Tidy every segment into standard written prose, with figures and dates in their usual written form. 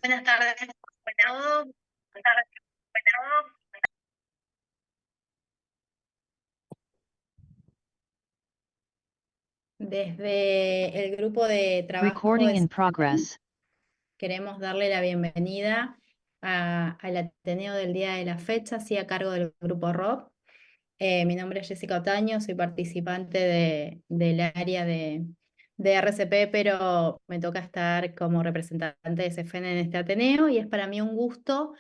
Buenas tardes. Buenas tardes. Desde el grupo de trabajo Recording de in SEFEN, progress. queremos darle la bienvenida al Ateneo del día de la fecha, sí, a cargo del grupo ROP. Mi nombre es Jessica Otaño, soy participante del área de RCP, pero me toca estar como representante de SEFEN en este Ateneo y es para mí un gusto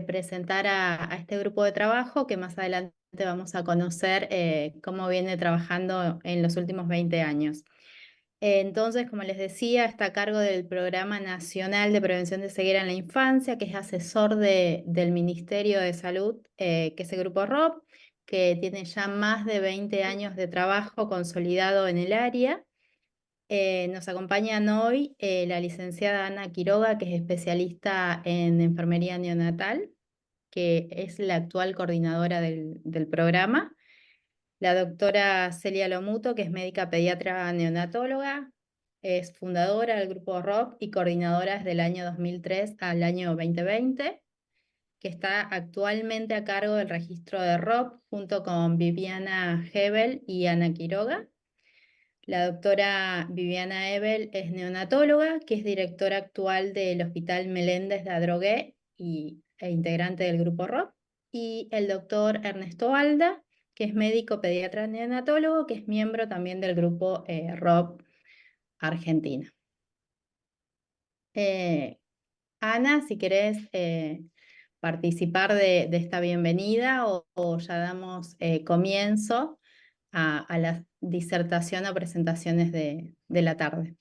presentar a este grupo de trabajo que más adelante vamos a conocer cómo viene trabajando en los últimos 20 años. Entonces, como les decía, está a cargo del Programa Nacional de Prevención de Ceguera en la Infancia, que es asesor del Ministerio de Salud, que es el Grupo ROP, que tiene ya más de 20 años de trabajo consolidado en el área. Nos acompañan hoy la licenciada Ana Quiroga, que es especialista en enfermería neonatal, que es la actual coordinadora del programa. La doctora Celia Lomuto, que es médica pediatra neonatóloga, es fundadora del grupo ROP y coordinadora desde el año 2003 al año 2020, que está actualmente a cargo del registro de ROP junto con Viviana Hebel y Ana Quiroga. La doctora Viviana Hebel es neonatóloga, que es directora actual del Hospital Meléndez de Adrogué e integrante del grupo ROP. Y el doctor Ernesto Alda, que es médico pediatra neonatólogo, que es miembro también del grupo ROP Argentina. Ana, si querés participar de esta bienvenida o ya damos comienzo a la disertación o presentaciones de la tarde.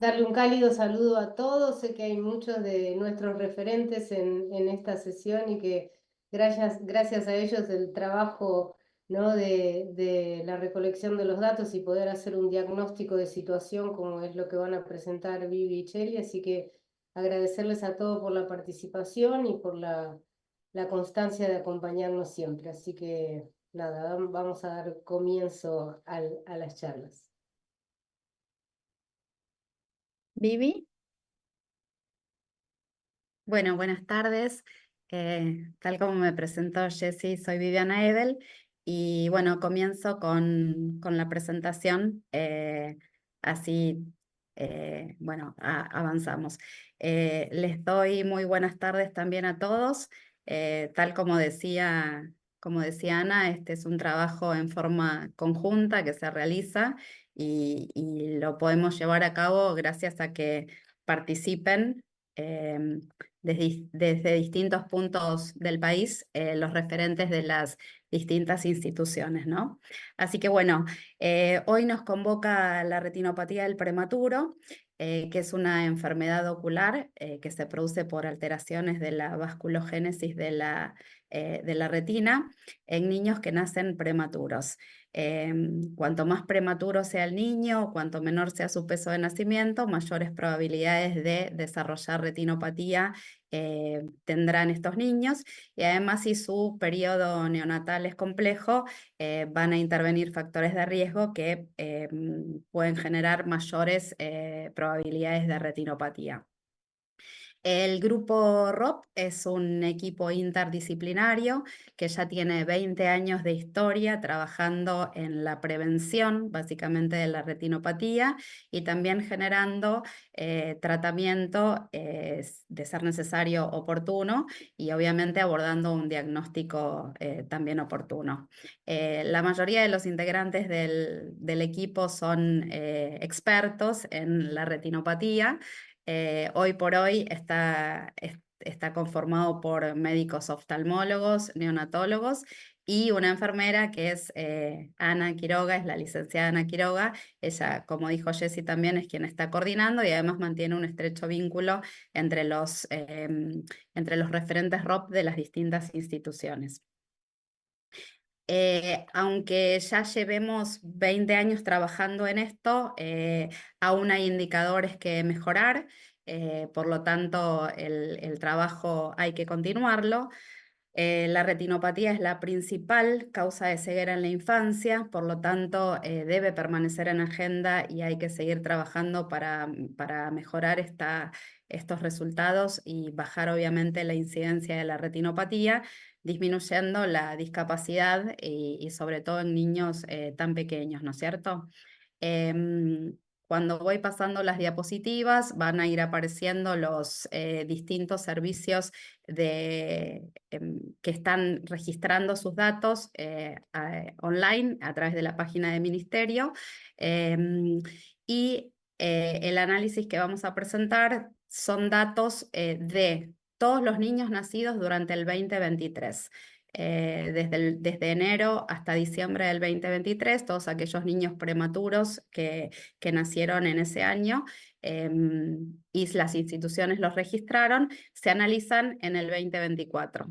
Darle un cálido saludo a todos. Sé que hay muchos de nuestros referentes en esta sesión y que gracias a ellos el trabajo, ¿no?, de la recolección de los datos y poder hacer un diagnóstico de situación como es lo que van a presentar Vivi y Cheli. Así que agradecerles a todos por la participación y por la constancia de acompañarnos siempre. Así que nada, vamos a dar comienzo a las charlas. Vivi. Bueno, buenas tardes. Tal como me presentó Jessy, soy Viviana Ebel y bueno, comienzo con la presentación, así, bueno, avanzamos. Les doy muy buenas tardes también a todos. Tal como decía Ana, este es un trabajo en forma conjunta que se realiza y lo podemos llevar a cabo gracias a que participen desde distintos puntos del país los referentes de las distintas instituciones, ¿no? Así que bueno, hoy nos convoca la retinopatía del prematuro, que es una enfermedad ocular que se produce por alteraciones de la vasculogénesis de la retina en niños que nacen prematuros. Cuanto más prematuro sea el niño, cuanto menor sea su peso de nacimiento, mayores probabilidades de desarrollar retinopatía tendrán estos niños, y además si su periodo neonatal es complejo, van a intervenir factores de riesgo que pueden generar mayores probabilidades de retinopatía. El grupo ROP es un equipo interdisciplinario que ya tiene 20 años de historia trabajando en la prevención, básicamente, de la retinopatía y también generando tratamiento de ser necesario oportuno y obviamente abordando un diagnóstico también oportuno. La mayoría de los integrantes del equipo son expertos en la retinopatía. Hoy por hoy está conformado por médicos oftalmólogos, neonatólogos y una enfermera que es Ana Quiroga, es la licenciada Ana Quiroga. Ella, como dijo Jessy, también es quien está coordinando y además mantiene un estrecho vínculo entre los referentes ROP de las distintas instituciones. Aunque ya llevemos 20 años trabajando en esto, aún hay indicadores que mejorar, por lo tanto el trabajo hay que continuarlo. La retinopatía es la principal causa de ceguera en la infancia, por lo tanto debe permanecer en agenda y hay que seguir trabajando para mejorar estos resultados y bajar obviamente la incidencia de la retinopatía, disminuyendo la discapacidad y sobre todo en niños tan pequeños, ¿no es cierto? Em, Cuando voy pasando las diapositivas van a ir apareciendo los distintos servicios que están registrando sus datos online a través de la página del ministerio. Em, y el análisis que vamos a presentar son datos de todos los niños nacidos durante el 2023. Desde enero hasta diciembre del 2023, todos aquellos niños prematuros que nacieron en ese año y las instituciones los registraron, se analizan en el 2024.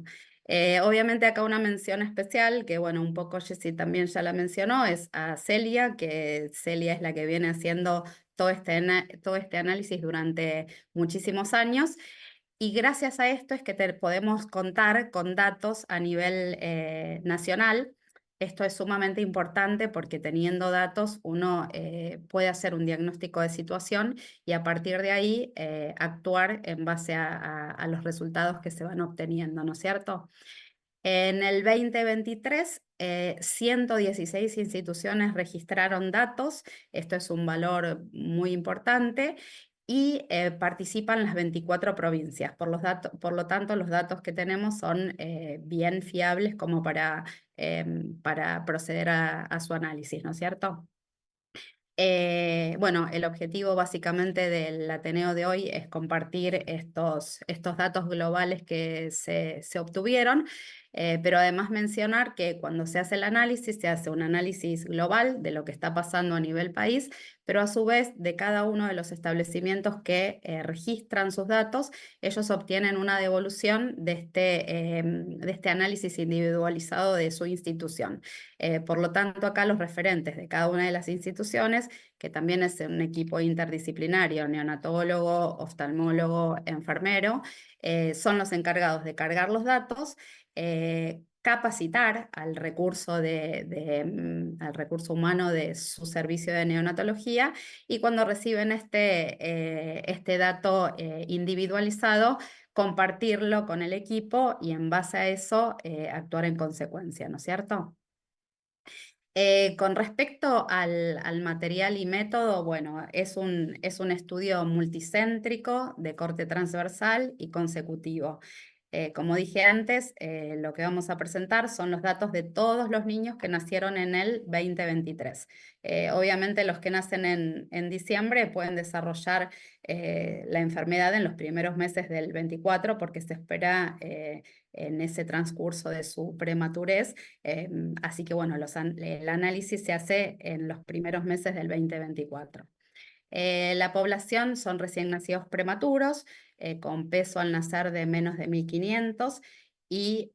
Obviamente acá una mención especial, que bueno, un poco Jessy también ya la mencionó, es a Celia, que Celia es la que viene haciendo todo este análisis durante muchísimos años. Y gracias a esto es que podemos contar con datos a nivel nacional. Esto es sumamente importante porque teniendo datos uno puede hacer un diagnóstico de situación y a partir de ahí actuar en base a los resultados que se van obteniendo, ¿no es cierto? En el 2023, 116 instituciones registraron datos, esto es un valor muy importante, y participan las 24 provincias. Por lo tanto, los datos que tenemos son bien fiables como para proceder a su análisis, ¿no es cierto? Bueno, el objetivo básicamente del Ateneo de hoy es compartir estos datos globales que se obtuvieron, pero además mencionar que cuando se hace el análisis, se hace un análisis global de lo que está pasando a nivel país, pero a su vez de cada uno de los establecimientos que registran sus datos, ellos obtienen una devolución de este análisis individualizado de su institución. Por lo tanto, acá los referentes de cada una de las instituciones, que también es un equipo interdisciplinario, neonatólogo, oftalmólogo, enfermero, son los encargados de cargar los datos, capacitar al al recurso humano de su servicio de neonatología y cuando reciben este dato individualizado, compartirlo con el equipo y en base a eso actuar en consecuencia, ¿no es cierto? Con respecto al material y método, bueno, es un estudio multicéntrico de corte transversal y consecutivo. Como dije antes, lo que vamos a presentar son los datos de todos los niños que nacieron en el 2023. Obviamente los que nacen en diciembre pueden desarrollar la enfermedad en los primeros meses del 24 porque se espera en ese transcurso de su prematurez. Así que bueno, el análisis se hace en los primeros meses del 2024. La población son recién nacidos prematuros, con peso al nacer de menos de 1500 y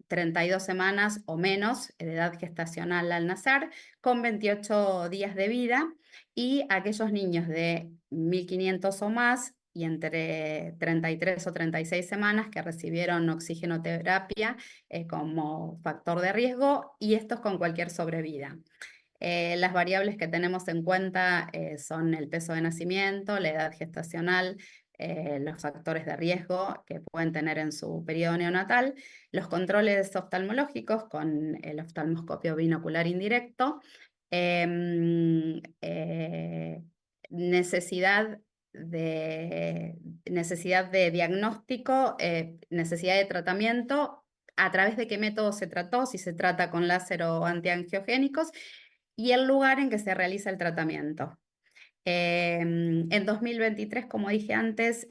32 semanas o menos de edad gestacional al nacer, con 28 días de vida, y aquellos niños de 1500 o más y entre 33 o 36 semanas que recibieron oxigenoterapia como factor de riesgo, y estos con cualquier sobrevida. Las variables que tenemos en cuenta son el peso de nacimiento, la edad gestacional, los factores de riesgo que pueden tener en su periodo neonatal, los controles oftalmológicos con el oftalmoscopio binocular indirecto, em, eh, necesidad necesidad de diagnóstico, necesidad de tratamiento, a través de qué método se trató, si se trata con láser o antiangiogénicos, y el lugar en que se realiza el tratamiento. En 2023, como dije antes,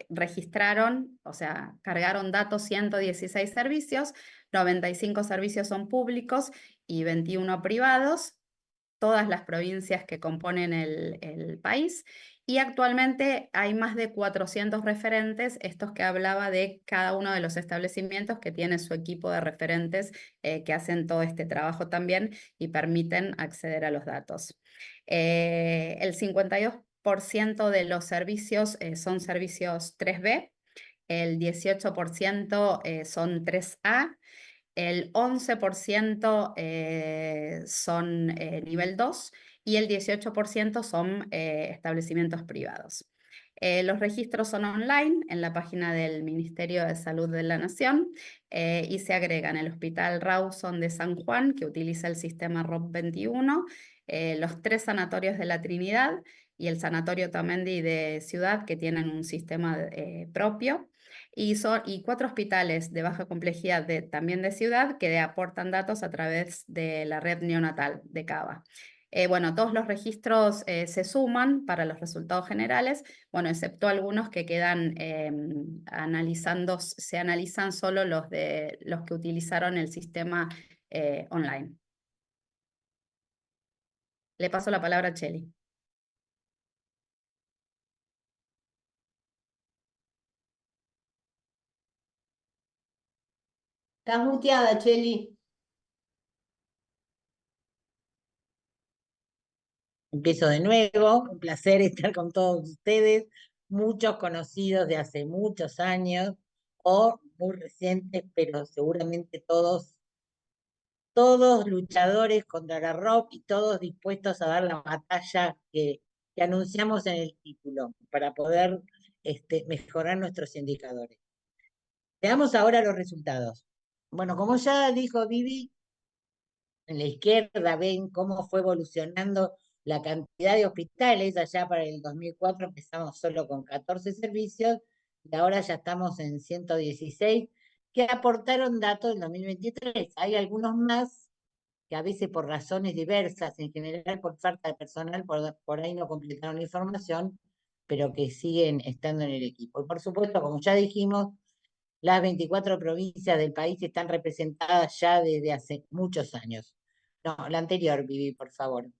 registraron, o sea, cargaron datos 116 servicios, 95 servicios son públicos y 21 privados, todas las provincias que componen el país, y actualmente hay más de 400 referentes, estos que hablaba de cada uno de los establecimientos que tiene su equipo de referentes que hacen todo este trabajo también y permiten acceder a los datos. El 52% de los servicios son servicios 3B, el 18% son 3A, el 11% son nivel 2 y el 18% son establecimientos privados. Los registros son online en la página del Ministerio de Salud de la Nación y se agregan el Hospital Rawson de San Juan, que utiliza el sistema ROP 21, los 3 sanatorios de la Trinidad y el Sanatorio Tamendi de Ciudad, que tienen un sistema propio, y 4 hospitales de baja complejidad también de Ciudad que aportan datos a través de la red neonatal de Cava. Bueno, todos los registros se suman para los resultados generales, bueno, excepto algunos que quedan analizando, se analizan solo los que utilizaron el sistema online. Le paso la palabra a Cheli. Estás muteada, Cheli. Empiezo de nuevo, un placer estar con todos ustedes, muchos conocidos de hace muchos años o muy recientes, pero seguramente todos luchadores contra la ROP y todos dispuestos a dar la batalla que anunciamos en el título para poder mejorar nuestros indicadores. Veamos ahora los resultados. Bueno, como ya dijo Vivi, en la izquierda ven cómo fue evolucionando la cantidad de hospitales. Allá para el 2004 empezamos solo con 14 servicios y ahora ya estamos en 116 que aportaron datos en 2023. Hay algunos más que a veces por razones diversas, en general por falta de personal, por ahí no completaron la información, pero que siguen estando en el equipo. Y por supuesto, como ya dijimos, las 24 provincias del país están representadas ya desde hace muchos años. No, la anterior, Vivi, por favor.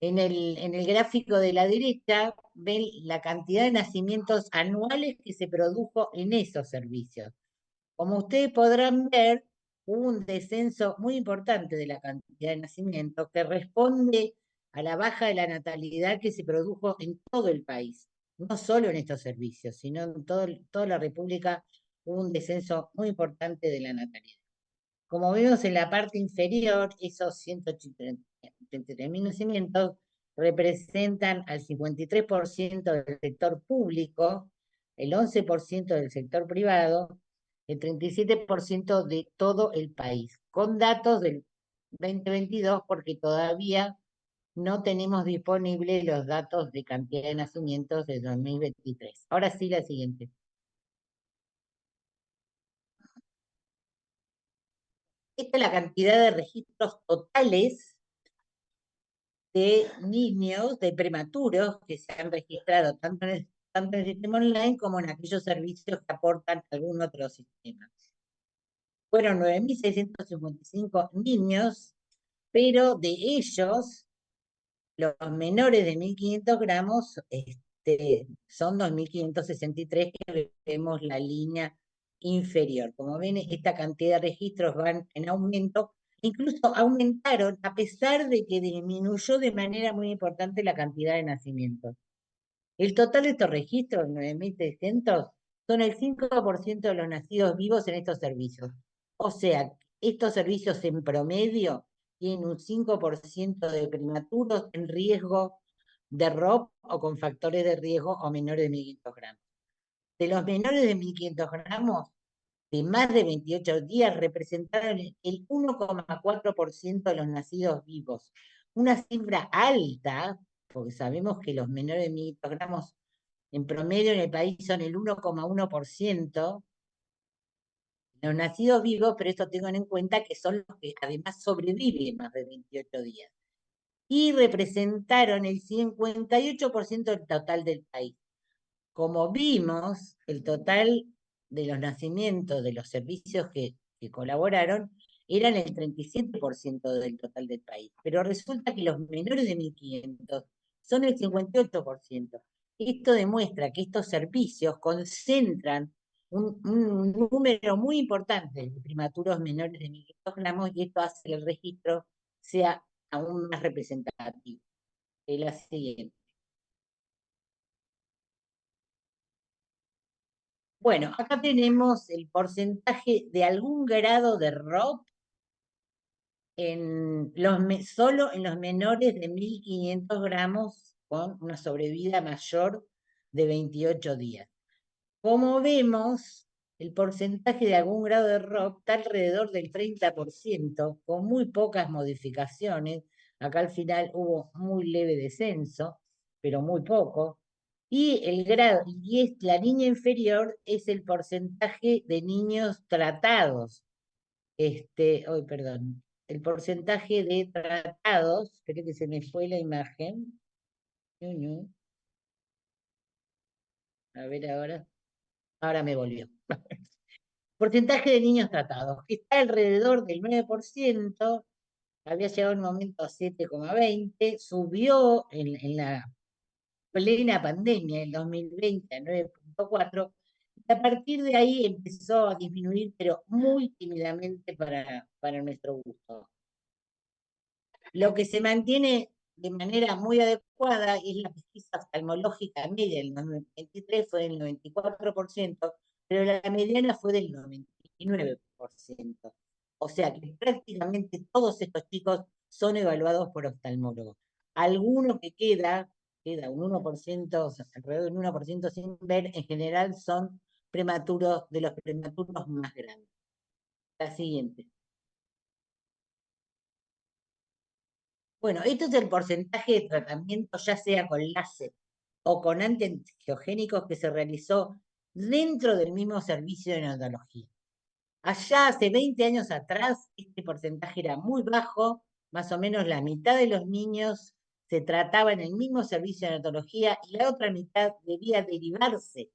En el gráfico de la derecha ven la cantidad de nacimientos anuales que se produjo en esos servicios. Como ustedes podrán ver, hubo un descenso muy importante de la cantidad de nacimientos que responde a la baja de la natalidad que se produjo en todo el país, no solo en estos servicios, sino en toda la República hubo un descenso muy importante de la natalidad. Como vemos en la parte inferior, esos 183.000 nacimientos representan al 53% del sector público, el 11% del sector privado, el 37% de todo el país, con datos del 2022, porque todavía no tenemos disponibles los datos de cantidad de nacimientos de 2023. Ahora sí, la siguiente. Esta es la cantidad de registros totales de niños, de prematuros que se han registrado tanto en el sistema online como en aquellos servicios que aportan algún otro sistema. Fueron 9.655 niños, pero de ellos, los menores de 1.500 gramos son 2.563, que vemos la línea inferior. Como ven, esta cantidad de registros van en aumento, incluso aumentaron a pesar de que disminuyó de manera muy importante la cantidad de nacimientos. El total de estos registros, 9.600, son el 5% de los nacidos vivos en estos servicios. O sea, estos servicios en promedio tienen un 5% de prematuros en riesgo de ROP o con factores de riesgo o menores de 1.500 gramos. De los menores de 1.500 gramos, de más de 28 días, representaron el 1,4% de los nacidos vivos. Una cifra alta, porque sabemos que los menores de 1.500 gramos en promedio en el país son el 1,1%, los nacidos vivos, pero esto tengan en cuenta que son los que además sobreviven más de 28 días. Y representaron el 58% del total del país. Como vimos, el total de los nacimientos de los servicios que colaboraron eran el 37% del total del país. Pero resulta que los menores de 1.500 son el 58%. Esto demuestra que estos servicios concentran un número muy importante de prematuros menores de 1.500 gramos y esto hace que el registro sea aún más representativo. La siguiente. Bueno, acá tenemos el porcentaje de algún grado de ROP solo en los menores de 1.500 gramos con una sobrevida mayor de 28 días. Como vemos, el porcentaje de algún grado de ROP está alrededor del 30%, con muy pocas modificaciones. Acá al final hubo muy leve descenso, pero muy poco. Y la línea inferior es el porcentaje de niños tratados. Perdón, el porcentaje de tratados, creo que se me fue la imagen. A ver ahora me volvió. Porcentaje de niños tratados, que está alrededor del 9%, había llegado en un momento a 7,20, subió en la plena pandemia, en 2020, a 9,4, y a partir de ahí empezó a disminuir, pero muy tímidamente para nuestro gusto. Lo que se mantiene de manera muy adecuada es la pesquisa oftalmológica media. En 2023 fue del 94%, pero la mediana fue del 99%. O sea que prácticamente todos estos chicos son evaluados por oftalmólogos. Alguno que queda un 1%, o sea, alrededor del 1% sin ver, en general son prematuros, de los prematuros más grandes. La siguiente. Bueno, esto es el porcentaje de tratamiento, ya sea con láser o con antiangiogénicos, que se realizó dentro del mismo servicio de neonatología. Allá hace 20 años atrás, este porcentaje era muy bajo, más o menos la mitad de los niños se trataba en el mismo servicio de neonatología y la otra mitad debía derivarse.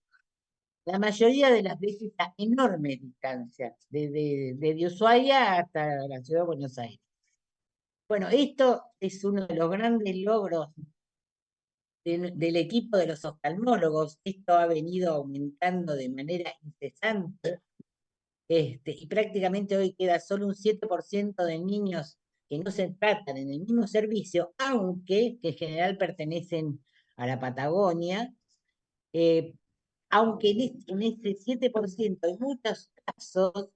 La mayoría de las veces a enorme distancia, desde Ushuaia hasta la ciudad de Buenos Aires. Bueno, esto es uno de los grandes logros del equipo de los oftalmólogos. Esto ha venido aumentando de manera incesante, y prácticamente hoy queda solo un 7% de niños que no se tratan en el mismo servicio, aunque que en general pertenecen a la Patagonia, aunque en este 7% hay muchos casos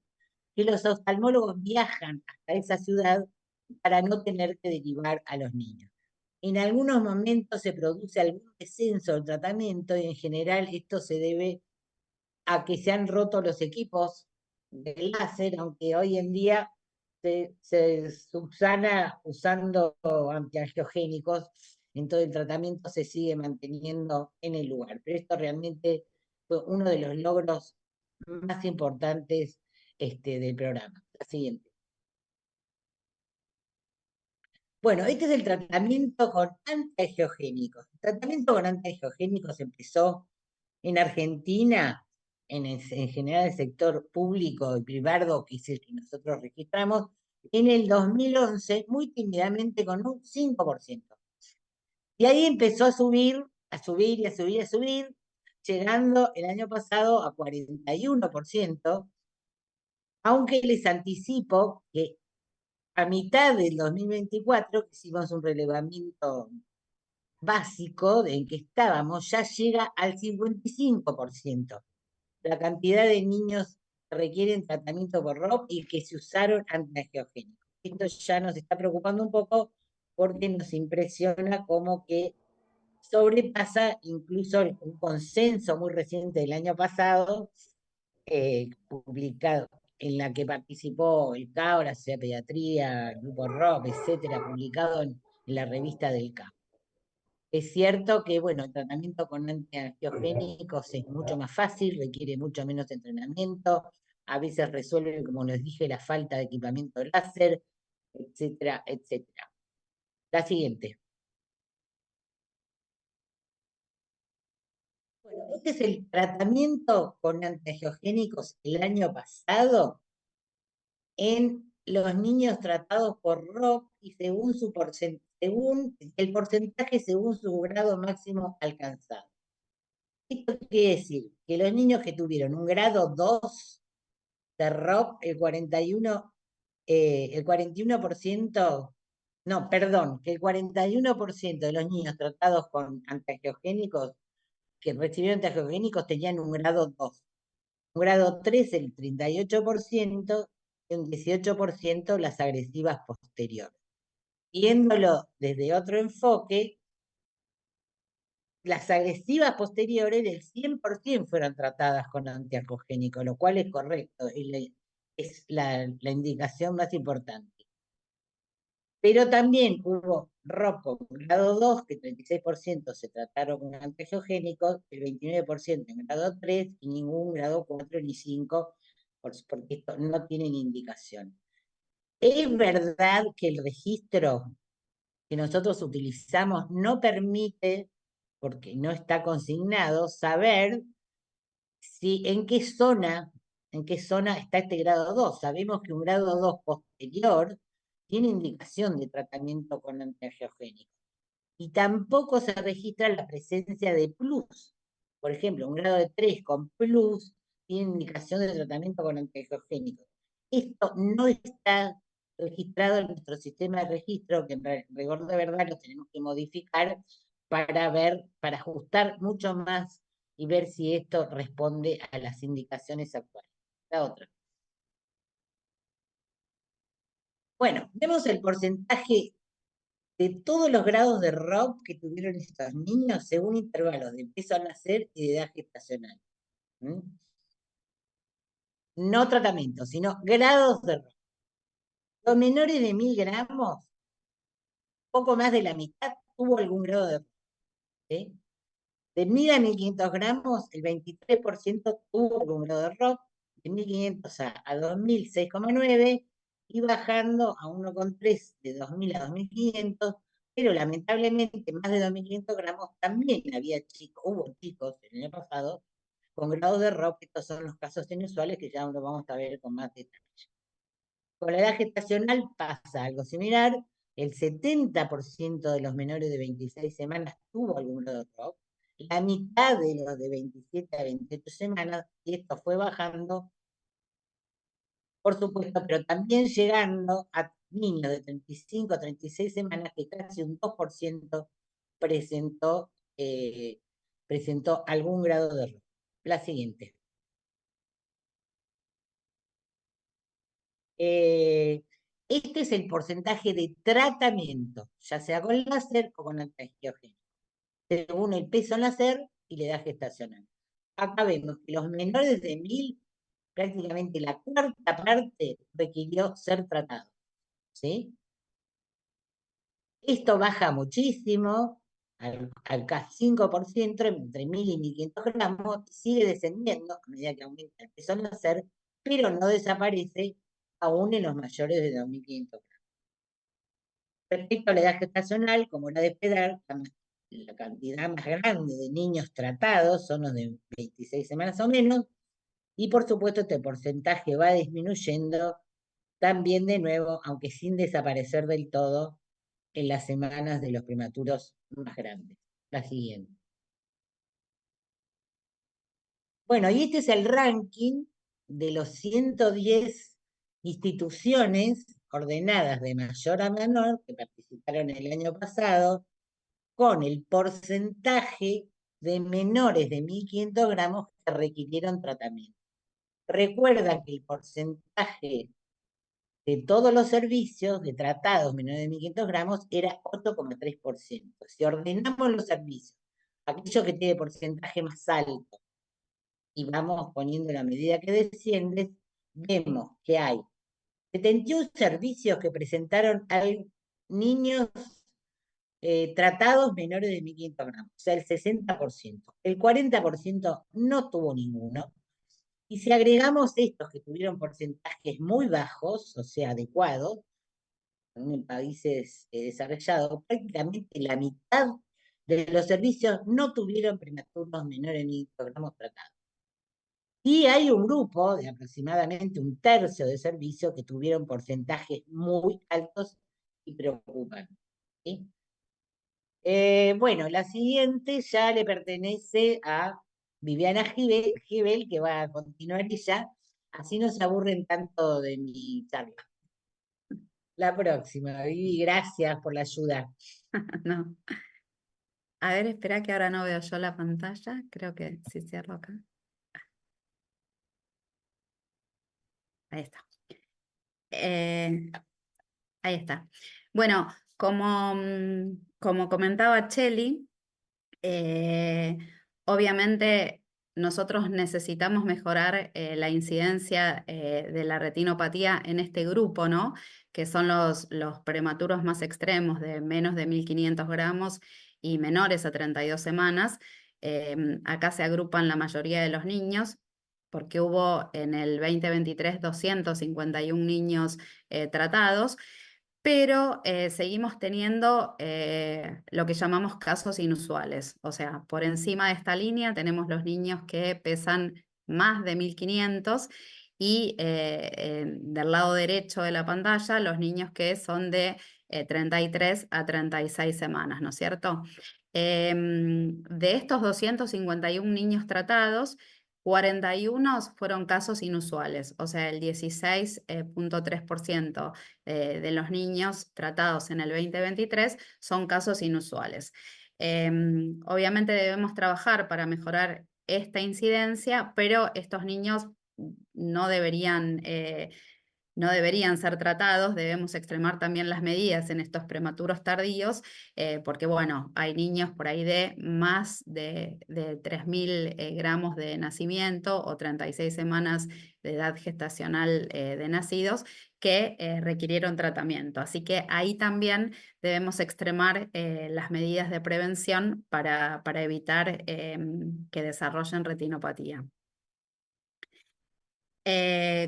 que los oftalmólogos viajan hasta esa ciudad para no tener que derivar a los niños. En algunos momentos se produce algún descenso del tratamiento y en general esto se debe a que se han roto los equipos de láser, aunque hoy en día se subsana usando antiangiogénicos, entonces el tratamiento se sigue manteniendo en el lugar. Pero esto realmente fue uno de los logros más importantes del programa. La siguiente. Bueno, este es el tratamiento con antiangiogénicos. El tratamiento con antiangiogénicos empezó en Argentina, en general el sector público y privado, que es el que nosotros registramos, en el 2011, muy tímidamente con un 5%. Y ahí empezó a subir, a subir y a subir, a subir, llegando el año pasado a 41%, aunque les anticipo que a mitad del 2024, que hicimos un relevamiento básico de en que estábamos, ya llega al 55%. La cantidad de niños que requieren tratamiento por ROP y que se usaron antiangiogénicos. Esto ya nos está preocupando un poco porque nos impresiona como que sobrepasa incluso un consenso muy reciente del año pasado, publicado, en la que participó el CAO, la Sociedad de Pediatría, el Grupo ROP, etcétera, publicado en la revista del CAO. Es cierto que, bueno, el tratamiento con antiangiogénicos es mucho más fácil, requiere mucho menos entrenamiento, a veces resuelve, como les dije, la falta de equipamiento láser, etcétera, etcétera. La siguiente. Bueno, este es el tratamiento con antiangiogénicos el año pasado en los niños tratados por ROP y según el porcentaje según su grado máximo alcanzado. Esto quiere decir que los niños que tuvieron un grado 2 de ROP, el 41%, no, perdón, que el 41% de los niños tratados con antiangiogénicos, que recibieron antiangiogénicos, tenían un grado 2. Un grado 3, el 38%, y un 18% las agresivas posteriores. Viéndolo desde otro enfoque, las agresivas posteriores del 100% fueron tratadas con antiarcogénico, lo cual es correcto, y es la indicación más importante. Pero también hubo ROP con grado 2, que 36% se trataron con antiangiogénicos, el 29% en grado 3 y ningún grado 4 ni 5, porque esto no tienen indicación. Es verdad que el registro que nosotros utilizamos no permite, porque no está consignado, saber si en qué zona está este grado 2. Sabemos que un grado 2 posterior tiene indicación de tratamiento con antiangiogénicos. Y tampoco se registra la presencia de plus. Por ejemplo, un grado de 3 con plus tiene indicación de tratamiento con antiangiogénicos. Esto no está registrado en nuestro sistema de registro, que en rigor de verdad lo tenemos que modificar para ajustar mucho más y ver si esto responde a las indicaciones actuales. La otra. Bueno, vemos el porcentaje de todos los grados de ROP que tuvieron estos niños según intervalos de peso al nacer y de edad gestacional. No tratamiento, sino grados de ROP. Los menores de 1000 gramos, poco más de la mitad tuvo algún grado de ROP. ¿Sí? De 1000 a 1500 gramos, el 23% tuvo algún grado de ROP. De 1500 a 2000, 6,9, y bajando a 1,3 de 2000 a 2500, pero lamentablemente más de 2500 gramos también hubo chicos el año pasado con grados de ROP. Estos son los casos inusuales que ya lo vamos a ver con más detalle. Con la edad gestacional pasa algo similar. El 70% de los menores de 26 semanas tuvo algún grado de ROP. La mitad de los de 27 a 28 semanas, y esto fue bajando, por supuesto, pero también llegando a niños de 35 a 36 semanas, que casi un 2% presentó, presentó algún grado de ROP. La siguiente. Este es el porcentaje de tratamiento, ya sea con láser o con antiangiogénico, según el peso al nacer y la edad gestacional. Acá vemos que los menores de 1000, prácticamente la cuarta parte requirió ser tratado. ¿Sí? Esto baja muchísimo, al casi 5%, entre 1000 y 1500 gramos, sigue descendiendo a medida que aumenta el peso al nacer, pero no desaparece aún en los mayores de 2500 gramos. Respecto a la edad gestacional, como era de esperar, la cantidad más grande de niños tratados son los de 26 semanas o menos, y por supuesto este porcentaje va disminuyendo también de nuevo, aunque sin desaparecer del todo, en las semanas de los prematuros más grandes. La siguiente. Bueno, y este es el ranking de los 110 instituciones ordenadas de mayor a menor que participaron el año pasado, con el porcentaje de menores de 1500 gramos que requirieron tratamiento. Recuerda que el porcentaje de todos los servicios de tratados menores de 1500 gramos era 8,3%. Si ordenamos los servicios, aquellos que tienen porcentaje más alto, y vamos poniendo la medida que desciende, vemos que hay 71 servicios que presentaron a niños tratados menores de 1500 gramos, o sea, el 60%. El 40% no tuvo ninguno. Y si agregamos estos que tuvieron porcentajes muy bajos, o sea, adecuados, en países desarrollados, prácticamente la mitad de los servicios no tuvieron prematuros menores de 1500 gramos tratados. Y hay un grupo de aproximadamente un tercio de servicios que tuvieron porcentajes muy altos y preocupantes. ¿Sí? Bueno, la siguiente ya le pertenece a Viviana Gibel, que va a continuar ella, así no se aburren tanto de mi charla. La próxima, Vivi, gracias por la ayuda. No. A ver, espera que ahora no veo yo la pantalla. Creo que sí cierro acá. Ahí está. Ahí está. Bueno, como comentaba Cheli, obviamente nosotros necesitamos mejorar la incidencia de la retinopatía en este grupo, ¿no? Que son los prematuros más extremos de menos de 1.500 gramos y menores a 32 semanas. Acá se agrupan la mayoría de los niños, porque hubo en el 2023 251 niños tratados, pero seguimos teniendo lo que llamamos casos inusuales. O sea, por encima de esta línea tenemos los niños que pesan más de 1.500 y del lado derecho de la pantalla los niños que son de 33 a 36 semanas, ¿no es cierto? De estos 251 niños tratados, 41 fueron casos inusuales, o sea, el 16,3% de los niños tratados en el 2023 son casos inusuales. Obviamente debemos trabajar para mejorar esta incidencia, pero estos niños no deberían no deberían ser tratados. Debemos extremar también las medidas en estos prematuros tardíos, porque bueno, hay niños por ahí de más de 3.000 gramos de nacimiento o 36 semanas de edad gestacional de nacidos que requirieron tratamiento. Así que ahí también debemos extremar las medidas de prevención para evitar que desarrollen retinopatía.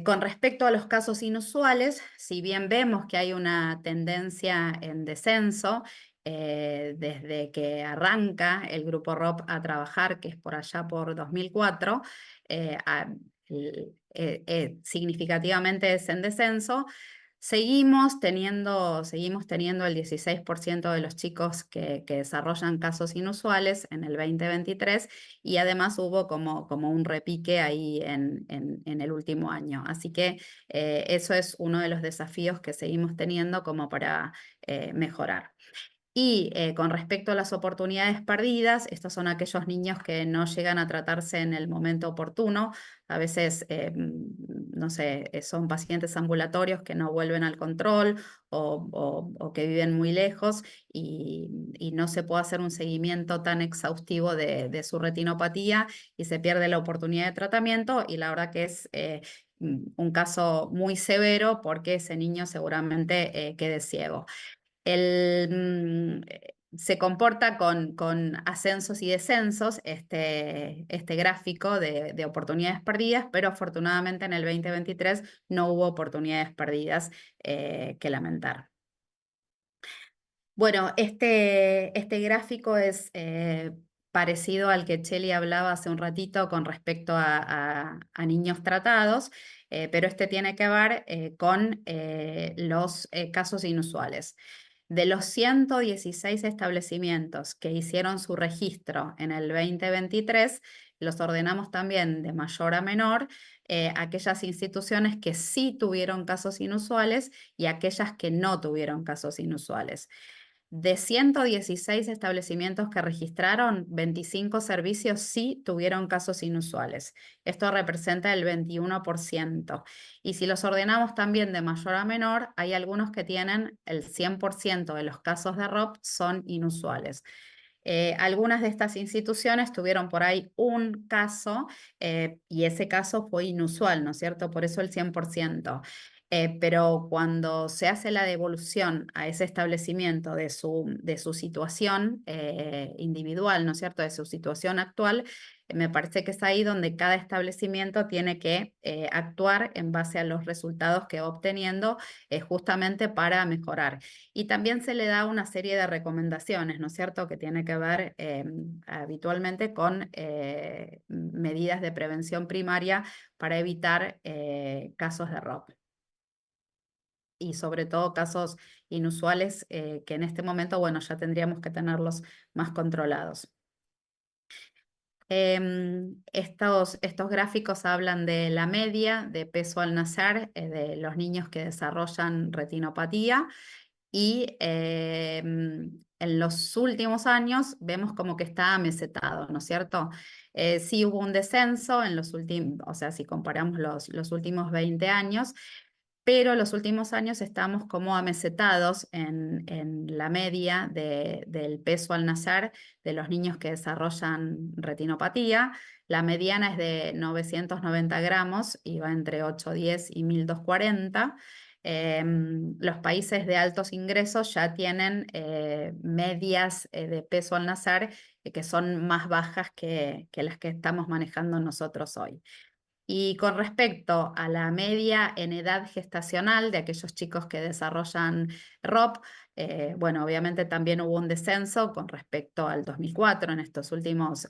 Con respecto a los casos inusuales, si bien vemos que hay una tendencia en descenso desde que arranca el grupo ROP a trabajar, que es por allá por 2004, significativamente es en descenso. Seguimos teniendo el 16% de los chicos que desarrollan casos inusuales en el 2023 y además hubo como un repique ahí en el último año. Así que eso es uno de los desafíos que seguimos teniendo como para mejorar. Y con respecto a las oportunidades perdidas, estos son aquellos niños que no llegan a tratarse en el momento oportuno. A veces, no sé, son pacientes ambulatorios que no vuelven al control o que viven muy lejos y no se puede hacer un seguimiento tan exhaustivo de su retinopatía y se pierde la oportunidad de tratamiento, y la verdad que es un caso muy severo porque ese niño seguramente quede ciego. Se comporta con ascensos y descensos este gráfico de oportunidades perdidas, pero afortunadamente en el 2023 no hubo oportunidades perdidas que lamentar. Bueno, este gráfico es parecido al que Cheli hablaba hace un ratito con respecto a niños tratados, pero este tiene que ver con los casos inusuales. De los 116 establecimientos que hicieron su registro en el 2023, los ordenamos también de mayor a menor, aquellas instituciones que sí tuvieron casos inusuales y aquellas que no tuvieron casos inusuales. De 116 establecimientos que registraron, 25 servicios sí tuvieron casos inusuales. Esto representa el 21%. Y si los ordenamos también de mayor a menor, hay algunos que tienen el 100% de los casos de ROP son inusuales. Algunas de estas instituciones tuvieron por ahí un caso y ese caso fue inusual, ¿no es cierto? Por eso el 100%. Pero cuando se hace la devolución a ese establecimiento de su situación individual, ¿no es cierto?, de su situación actual, me parece que es ahí donde cada establecimiento tiene que actuar en base a los resultados que va obteniendo justamente para mejorar. Y también se le da una serie de recomendaciones, ¿no es cierto?, que tiene que ver habitualmente con medidas de prevención primaria para evitar casos de ROP. Y sobre todo casos inusuales que en este momento, bueno, ya tendríamos que tenerlos más controlados. Estos gráficos hablan de la media de peso al nacer de los niños que desarrollan retinopatía y en los últimos años vemos como que está amesetado, ¿no es cierto? Sí hubo un descenso en los últimos, o sea, si comparamos los últimos 20 años, pero los últimos años estamos como amesetados en la media del peso al nacer de los niños que desarrollan retinopatía. La mediana es de 990 gramos y va entre 810 y 1240. Los países de altos ingresos ya tienen medias de peso al nacer que son más bajas que las que estamos manejando nosotros hoy. Y con respecto a la media en edad gestacional de aquellos chicos que desarrollan ROP, bueno, obviamente también hubo un descenso con respecto al 2004 en estos últimos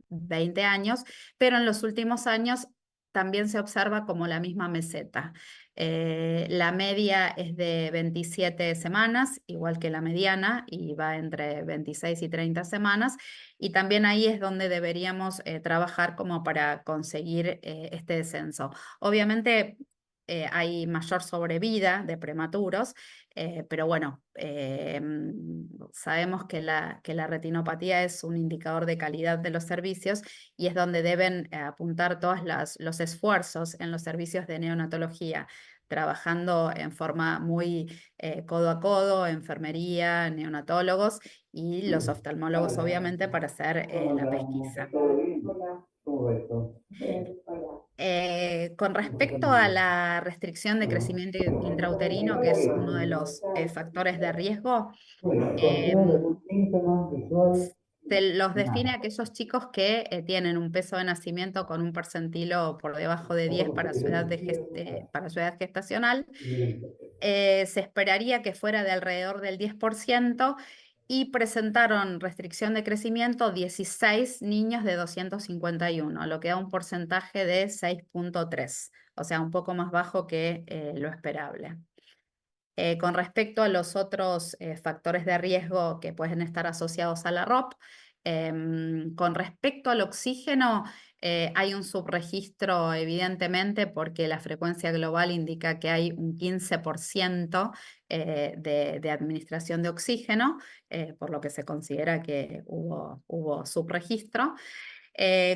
20 años, pero en los últimos años también se observa como la misma meseta. La media es de 27 semanas, igual que la mediana, y va entre 26 y 30 semanas. Y también ahí es donde deberíamos trabajar como para conseguir este descenso. Obviamente hay mayor sobrevida de prematuros, pero bueno, sabemos que la retinopatía es un indicador de calidad de los servicios y es donde deben apuntar todos los esfuerzos en los servicios de neonatología, trabajando en forma muy codo a codo, enfermería, neonatólogos y los oftalmólogos, obviamente, para hacer la pesquisa. Con respecto a la restricción de crecimiento intrauterino, que es uno de los factores de riesgo, se los define a aquellos chicos que tienen un peso de nacimiento con un percentilo por debajo de 10 para su edad, para su edad gestacional. Se esperaría que fuera de alrededor del 10% y presentaron restricción de crecimiento 16 niños de 251, lo que da un porcentaje de 6.3, o sea, un poco más bajo que lo esperable. Con respecto a los otros factores de riesgo que pueden estar asociados a la ROP, con respecto al oxígeno, hay un subregistro evidentemente porque la frecuencia global indica que hay un 15% de administración de oxígeno, por lo que se considera que hubo subregistro.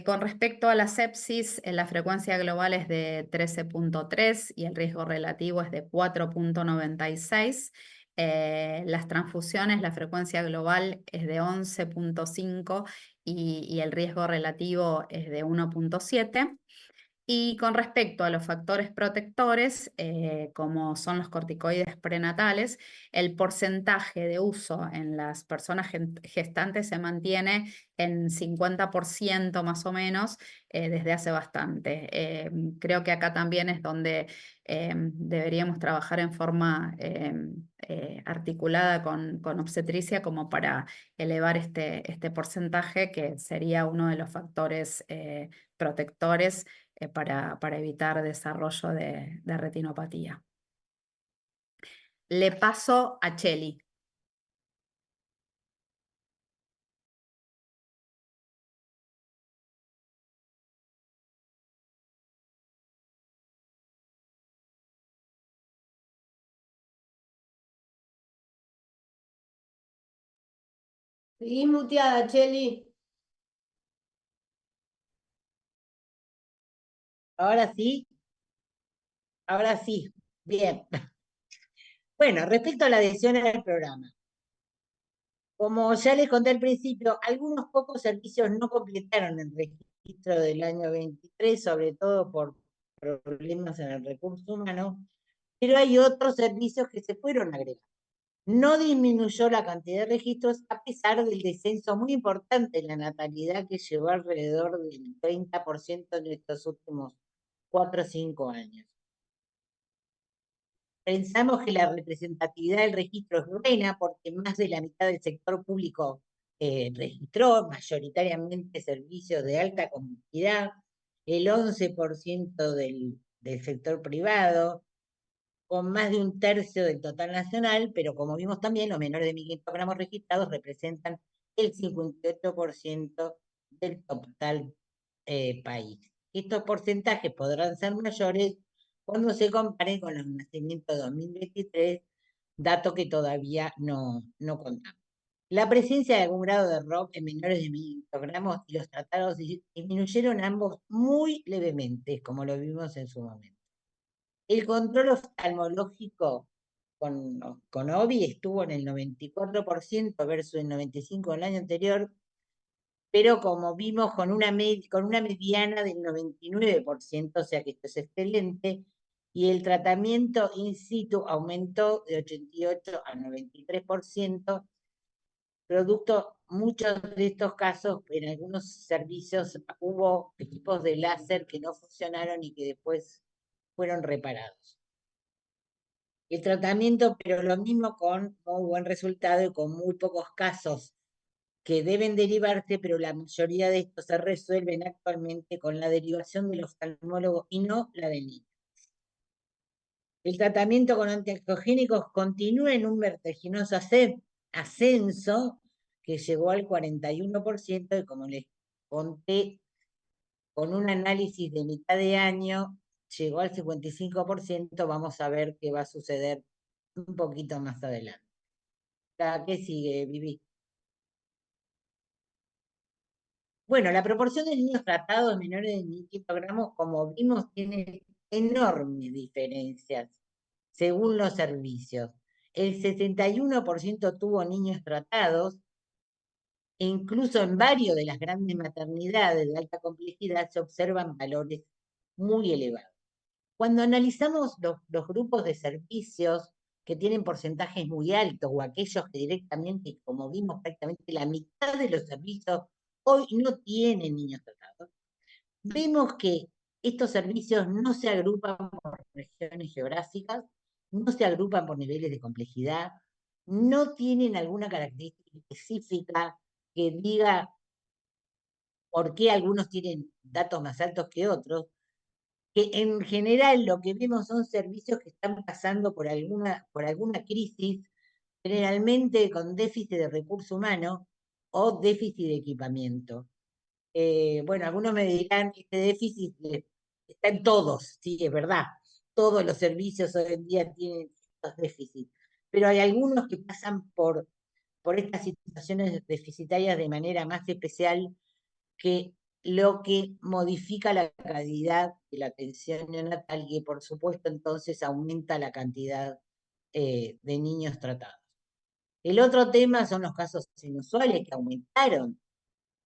Con respecto a la sepsis, la frecuencia global es de 13.3 y el riesgo relativo es de 4.96. Las transfusiones, la frecuencia global es de 11.5 y el riesgo relativo es de 1.7. Y con respecto a los factores protectores, como son los corticoides prenatales, el porcentaje de uso en las personas gestantes se mantiene en 50% más o menos desde hace bastante. Creo que acá también es donde deberíamos trabajar en forma articulada con obstetricia como para elevar este porcentaje, que sería uno de los factores protectores para evitar desarrollo de retinopatía. Le paso a Cheli. Seguís muteada, Cheli. Ahora sí, ahora sí. Bien. Bueno, respecto a la adhesión al programa. Como ya les conté al principio, algunos pocos servicios no completaron el registro del año 23, sobre todo por problemas en el recurso humano, pero hay otros servicios que se fueron agregados. No disminuyó la cantidad de registros a pesar del descenso muy importante en la natalidad que llevó alrededor del 30% en estos últimos 4 o 5 años. Pensamos que la representatividad del registro es buena porque más de la mitad del sector público registró mayoritariamente servicios de alta complejidad, el 11% del sector privado, con más de un tercio del total nacional, pero como vimos también, los menores de 1.500 gramos registrados representan el 58% del total país. Estos porcentajes podrán ser mayores cuando se comparen con los nacimientos de 2023, dato que todavía no contamos. La presencia de algún grado de ROP en menores de 1.500 gramos y los tratados disminuyeron ambos muy levemente, como lo vimos en su momento. El control oftalmológico con OBI estuvo en el 94% versus el 95% del año anterior, pero como vimos con una mediana del 99%, o sea que esto es excelente, y el tratamiento in situ aumentó de 88 a 93%, producto, muchos de estos casos, en algunos servicios hubo equipos de láser que no funcionaron y que después fueron reparados. El tratamiento, pero lo mismo con muy buen resultado y con muy pocos casos que deben derivarse, pero la mayoría de estos se resuelven actualmente con la derivación del oftalmólogo y no la del niño. El tratamiento con antiangiogénicos continúa en un vertiginoso ascenso que llegó al 41% y como les conté, con un análisis de mitad de año, llegó al 55%, vamos a ver qué va a suceder un poquito más adelante. ¿Qué sigue, Vivi? Bueno, la proporción de niños tratados menores de 1.500 gramos, como vimos, tiene enormes diferencias según los servicios. El 61% tuvo niños tratados, e incluso en varios de las grandes maternidades de alta complejidad se observan valores muy elevados. Cuando analizamos los grupos de servicios que tienen porcentajes muy altos o aquellos que directamente, como vimos, prácticamente la mitad de los servicios hoy no tienen niños tratados, vemos que estos servicios no se agrupan por regiones geográficas, no se agrupan por niveles de complejidad, no tienen alguna característica específica que diga por qué algunos tienen datos más altos que otros, que en general lo que vemos son servicios que están pasando por alguna crisis, generalmente con déficit de recurso humano o déficit de equipamiento. Bueno, algunos me dirán que este déficit está en todos, sí, es verdad. Todos los servicios hoy en día tienen estos déficits, pero hay algunos que pasan por estas situaciones deficitarias de manera más especial, que lo que modifica la calidad de la atención neonatal y por supuesto entonces aumenta la cantidad de niños tratados. El otro tema son los casos inusuales que aumentaron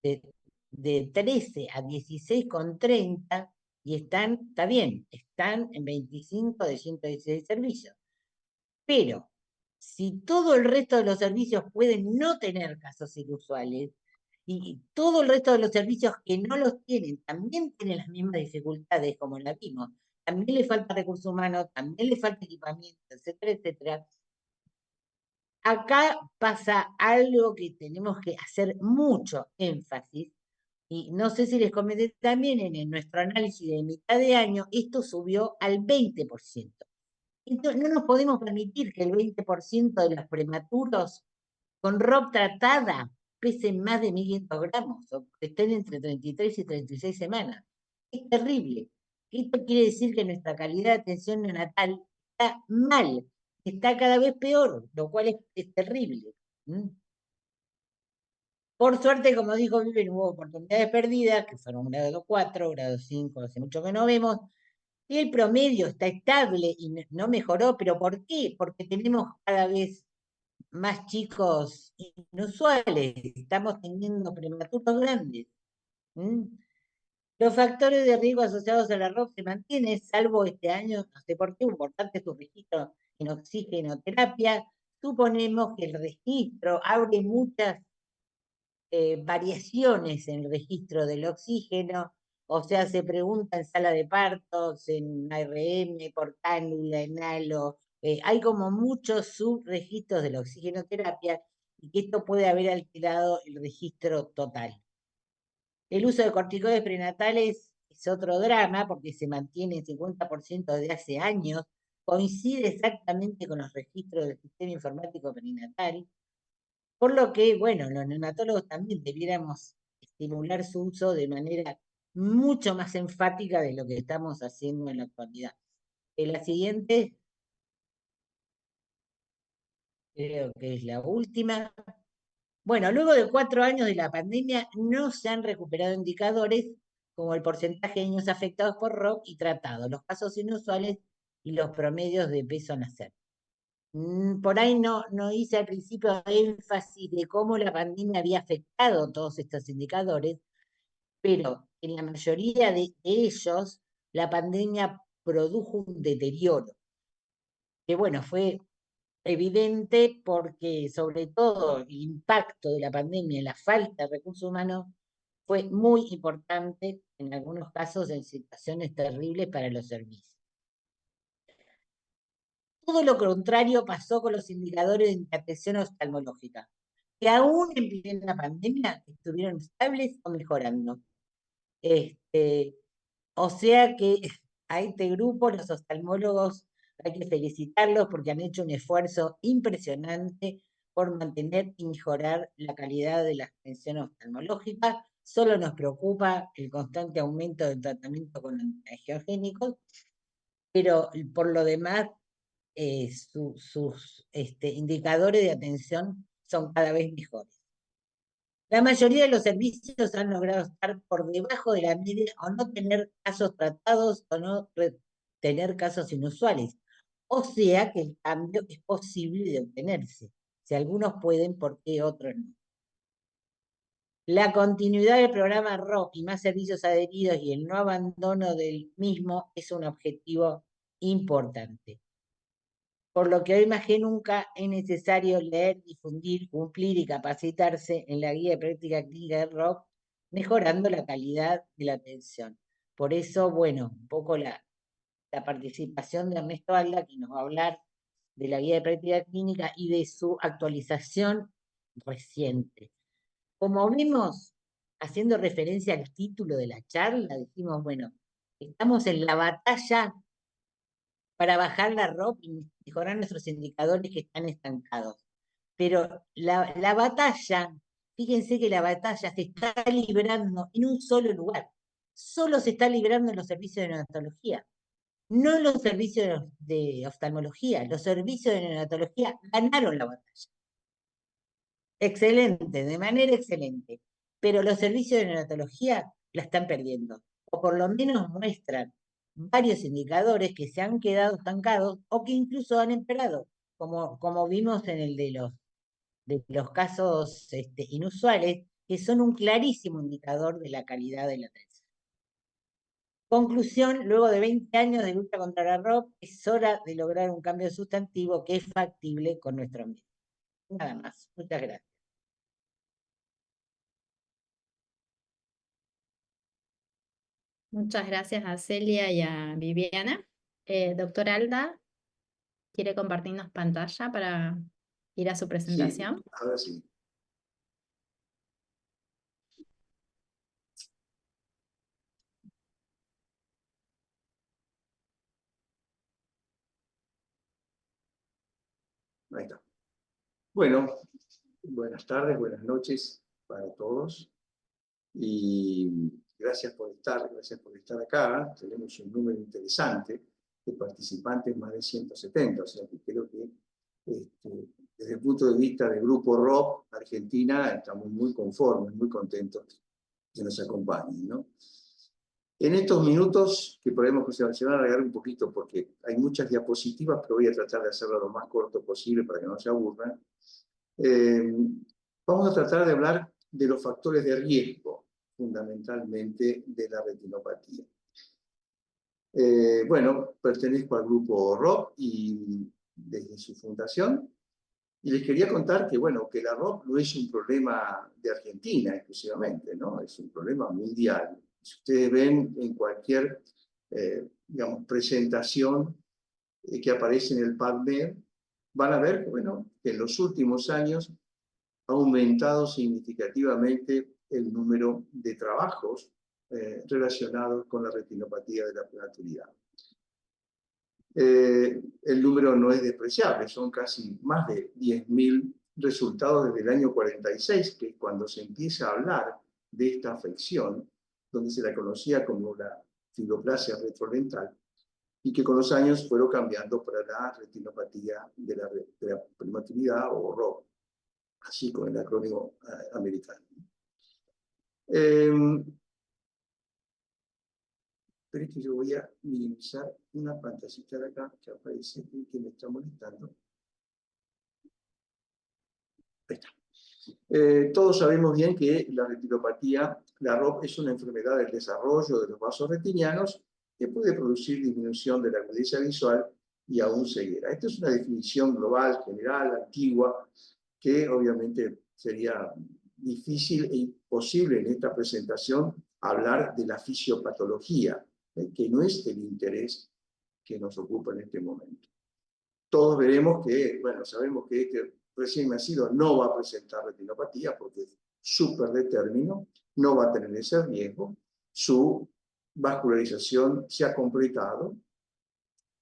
de 13 a 16,30 y está bien, están en 25 de 116 servicios. Pero si todo el resto de los servicios pueden no tener casos inusuales, y todo el resto de los servicios que no los tienen también tienen las mismas dificultades como la vimos, también le falta recursos humanos, también le falta equipamiento, etcétera, etcétera. Acá pasa algo que tenemos que hacer mucho énfasis, y no sé si les comenté también en nuestro análisis de mitad de año, esto subió al 20%. Entonces, no nos podemos permitir que el 20% de los prematuros con ROP tratada pesen más de 1.500 gramos, o que estén entre 33 y 36 semanas. Es terrible. Esto quiere decir que nuestra calidad de atención neonatal está mal, está cada vez peor, lo cual es terrible. Por suerte, como dijo Vivi, hubo oportunidades perdidas, que fueron grado 4, grado 5, hace mucho que no vemos, y el promedio está estable y no mejoró, pero ¿por qué? Porque tenemos cada vez más chicos inusuales, estamos teniendo prematuros grandes. Los factores de riesgo asociados a la ROP se mantienen, salvo este año, no sé por qué, importante su registro en oxigenoterapia. Suponemos que el registro abre muchas variaciones en el registro del oxígeno, o sea, se pregunta en sala de partos, en ARM, por cánula, en halo, hay como muchos subregistros de la oxigenoterapia y que esto puede haber alterado el registro total. El uso de corticoides prenatales es otro drama porque se mantiene en 50% desde hace años, coincide exactamente con los registros del sistema informático perinatal, por lo que, bueno, los neonatólogos también debiéramos estimular su uso de manera mucho más enfática de lo que estamos haciendo en la actualidad. La siguiente, creo que es la última. Bueno, luego de 4 años de la pandemia, no se han recuperado indicadores como el porcentaje de niños afectados por ROC y tratados. Los casos inusuales y los promedios de peso a nacer. Por ahí no hice al principio énfasis de cómo la pandemia había afectado todos estos indicadores, pero en la mayoría de ellos la pandemia produjo un deterioro, que bueno, fue evidente porque sobre todo el impacto de la pandemia en la falta de recursos humanos fue muy importante, en algunos casos en situaciones terribles para los servicios. Todo lo contrario pasó con los indicadores de atención oftalmológica, que aún en plena pandemia estuvieron estables o mejorando. O sea que a este grupo, los oftalmólogos, hay que felicitarlos porque han hecho un esfuerzo impresionante por mantener y mejorar la calidad de la atención oftalmológica. Solo nos preocupa el constante aumento del tratamiento con antiangiogénicos, pero por lo demás sus indicadores de atención son cada vez mejores. La mayoría de los servicios han logrado estar por debajo de la media o no tener casos tratados o no tener casos inusuales. O sea que el cambio es posible de obtenerse. Si algunos pueden, ¿por qué otros no? La continuidad del programa ROC y más servicios adheridos y el no abandono del mismo es un objetivo importante. Por lo que hoy más que nunca es necesario leer, difundir, cumplir y capacitarse en la guía de práctica clínica de ROC, mejorando la calidad de la atención. Por eso, bueno, un poco la participación de Ernesto Alda, que nos va a hablar de la guía de práctica clínica y de su actualización reciente. Como vimos, haciendo referencia al título de la charla, dijimos, bueno, estamos en la batalla para bajar la ROP y mejorar nuestros indicadores que están estancados. Pero la batalla, fíjense que la batalla se está librando en un solo lugar. Solo se está librando en los servicios de neonatología, no en los servicios de oftalmología. Los servicios de neonatología ganaron la batalla. Excelente, de manera excelente. Pero los servicios de neonatología la están perdiendo, o por lo menos muestran varios indicadores que se han quedado estancados o que incluso han empeorado, como vimos en el de los casos inusuales, que son un clarísimo indicador de la calidad de la atención. Conclusión, luego de 20 años de lucha contra la ROP, es hora de lograr un cambio sustantivo que es factible con nuestro medio. Nada más. Muchas gracias. Muchas gracias a Celia y a Viviana. Doctora Alda, ¿quiere compartirnos pantalla para ir a su Sí, presentación? ahora sí. Ahí está. Bueno, buenas tardes, buenas noches para todos. Y gracias por estar acá. Tenemos un número interesante de participantes, más de 170, o sea que creo que desde el punto de vista del grupo ROC Argentina estamos muy conformes, muy contentos que nos acompañen, ¿no? En estos minutos, que podemos, se van a alargar un poquito porque hay muchas diapositivas, pero voy a tratar de hacerlo lo más corto posible para que no se aburran. Vamos a tratar de hablar de los factores de riesgo, fundamentalmente de la retinopatía. Bueno, pertenezco al grupo ROC y desde su fundación, y les quería contar que, bueno, que la ROC no es un problema de Argentina exclusivamente, ¿no? Es un problema mundial. Si ustedes ven en cualquier, digamos, presentación que aparece en el PubMed, van a ver que, bueno, que en los últimos años ha aumentado significativamente el número de trabajos relacionados con la retinopatía de la prematuridad. El número no es despreciable, son casi más de 10.000 resultados desde el año 46, que es cuando se empieza a hablar de esta afección, donde se la conocía como la fibroplasia retrolental, y que con los años fueron cambiando para la retinopatía de la prematuridad o ROP, así con el acrónimo americano. pero es que yo voy a minimizar una pantallita de acá que aparece y que me está molestando. Ahí está. Todos sabemos bien que la retinopatía, la ROP, es una enfermedad del desarrollo de los vasos retinianos que puede producir disminución de la agudeza visual y aún ceguera. Esta es una definición global, general, antigua, que obviamente sería difícil e imposible en esta presentación hablar de la fisiopatología, que no es el interés que nos ocupa en este momento. Todos veremos que, bueno, sabemos que este recién nacido no va a presentar retinopatía porque es súper de término, no va a tener ese riesgo, su vascularización se ha completado.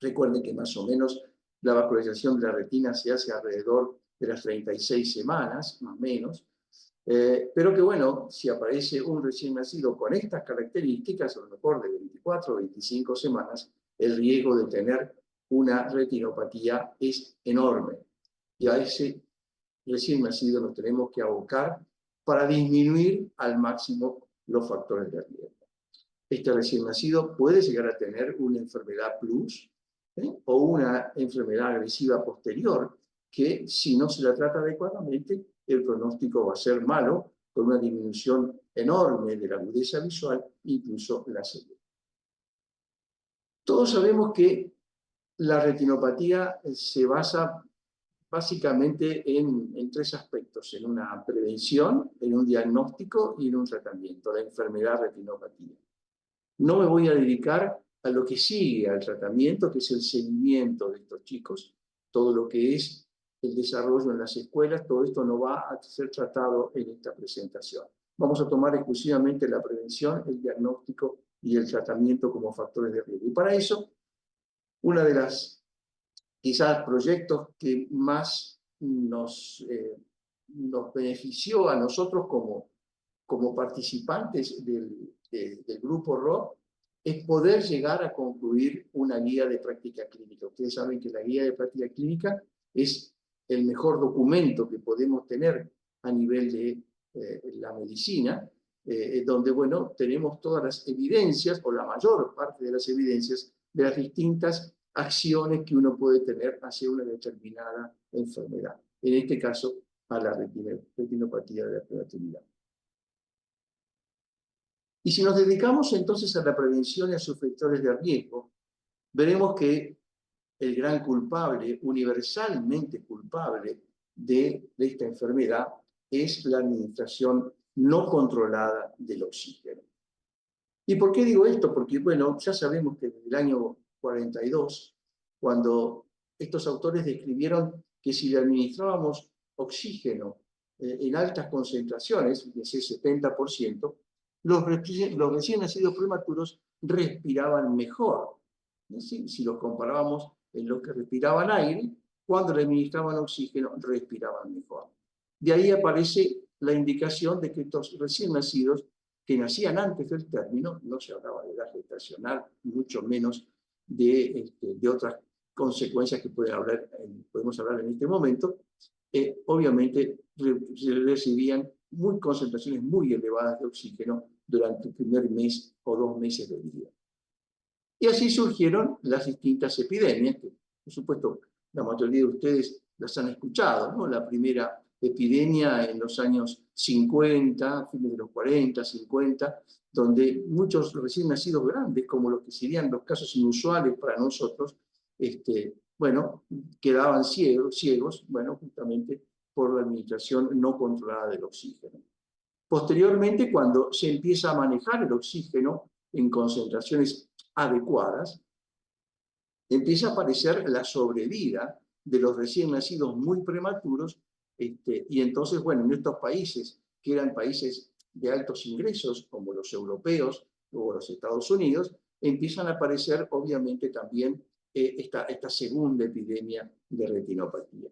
Recuerden que más o menos la vascularización de la retina se hace alrededor de las 36 semanas, más o menos, pero que bueno, si aparece un recién nacido con estas características, a lo mejor de 24 o 25 semanas, el riesgo de tener una retinopatía es enorme. Y a ese recién nacido nos tenemos que abocar para disminuir al máximo los factores de riesgo. Este recién nacido puede llegar a tener una enfermedad plus, o una enfermedad agresiva posterior, que si no se la trata adecuadamente, el pronóstico va a ser malo, con una disminución enorme de la agudeza visual, incluso la ceguera. Todos sabemos que la retinopatía se basa básicamente en tres aspectos: en una prevención, en un diagnóstico y en un tratamiento, la enfermedad retinopatía. No me voy a dedicar a lo que sigue al tratamiento, que es el seguimiento de estos chicos, todo lo que es el desarrollo en las escuelas, todo esto no va a ser tratado en esta presentación. Vamos a tomar exclusivamente la prevención, el diagnóstico y el tratamiento como factores de riesgo. Y para eso, una de las quizás proyectos que más nos benefició a nosotros como participantes del grupo ROP es poder llegar a concluir una guía de práctica clínica. Ustedes saben que la guía de práctica clínica es el mejor documento que podemos tener a nivel de la medicina, donde, bueno, tenemos todas las evidencias, o la mayor parte de las evidencias, de las distintas acciones que uno puede tener hacia una determinada enfermedad. En este caso, a la retinopatía de la prematuridad. Y si nos dedicamos entonces a la prevención y a sus factores de riesgo, veremos que el gran culpable, universalmente culpable de esta enfermedad, es la administración no controlada del oxígeno. ¿Y por qué digo esto? Porque, bueno, ya sabemos que desde el año 42, cuando estos autores describieron que si le administrábamos oxígeno en altas concentraciones, de ese 70%, los recién nacidos prematuros respiraban mejor. Si los comparábamos en los que respiraban aire, cuando le administraban oxígeno, respiraban mejor. De ahí aparece la indicación de que estos recién nacidos, que nacían antes del término, no se hablaba de edad gestacional, mucho menos de otras consecuencias que podemos hablar en este momento, obviamente recibían concentraciones muy elevadas de oxígeno durante el primer mes o 2 meses de vida. Y así surgieron las distintas epidemias, que por supuesto la mayoría de ustedes las han escuchado, ¿no? La primera epidemia en los años 50, fines de los 40, 50, donde muchos recién nacidos grandes, como los que serían los casos inusuales para nosotros, bueno, quedaban ciegos, bueno, justamente por la administración no controlada del oxígeno. Posteriormente, cuando se empieza a manejar el oxígeno en concentraciones adecuadas, empieza a aparecer la sobrevida de los recién nacidos muy prematuros, y entonces, bueno, en estos países, que eran países de altos ingresos, como los europeos o los Estados Unidos, empiezan a aparecer, obviamente, también esta segunda epidemia de retinopatía.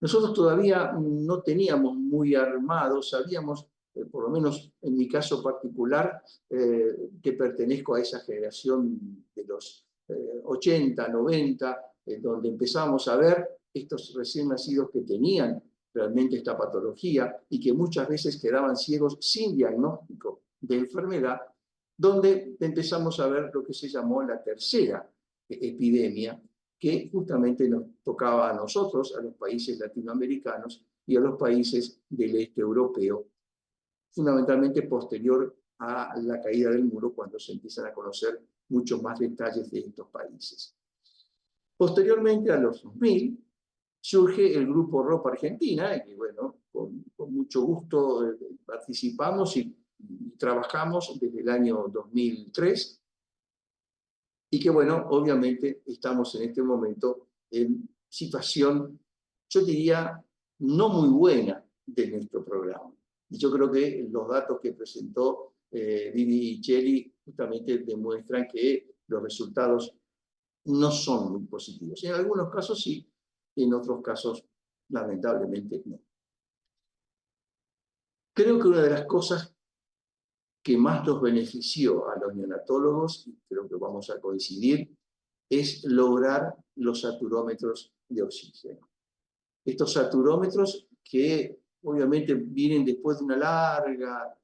Nosotros todavía no teníamos muy armados, sabíamos, por lo menos en mi caso particular, que pertenezco a esa generación de los 80, 90, donde empezamos a ver estos recién nacidos que tenían realmente esta patología y que muchas veces quedaban ciegos sin diagnóstico de enfermedad, donde empezamos a ver lo que se llamó la tercera epidemia, que justamente nos tocaba a nosotros, a los países latinoamericanos y a los países del este europeo, fundamentalmente posterior a la caída del muro, cuando se empiezan a conocer muchos más detalles de estos países. Posteriormente, a los 2000, surge el Grupo Ropa Argentina, y bueno, con mucho gusto participamos y trabajamos desde el año 2003, y que bueno, obviamente estamos en este momento en situación, yo diría, no muy buena de nuestro programa. Y yo creo que los datos que presentó Vivi y Cheli justamente demuestran que los resultados no son muy positivos. En algunos casos sí, en otros casos lamentablemente no. Creo que una de las cosas que más nos benefició a los neonatólogos, y creo que vamos a coincidir, es lograr los saturómetros de oxígeno. Estos saturómetros que obviamente vienen después de una larga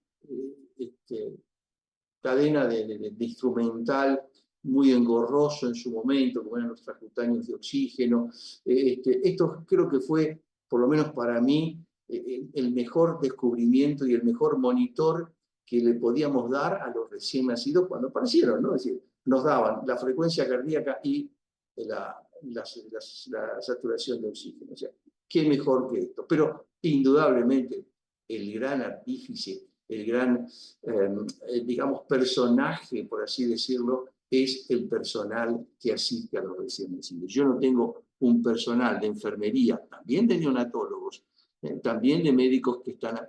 cadena de instrumental muy engorroso en su momento, como eran los transcutáneos de oxígeno. Esto creo que fue, por lo menos para mí, el mejor descubrimiento y el mejor monitor que le podíamos dar a los recién nacidos cuando aparecieron, ¿no? Es decir, nos daban la frecuencia cardíaca y la saturación de oxígeno. O sea, ¿qué mejor que esto? Pero indudablemente el gran artífice, el gran, digamos, personaje, por así decirlo, es el personal que asiste a los recién nacidos. Yo no tengo un personal de enfermería, también de neonatólogos, también de médicos que están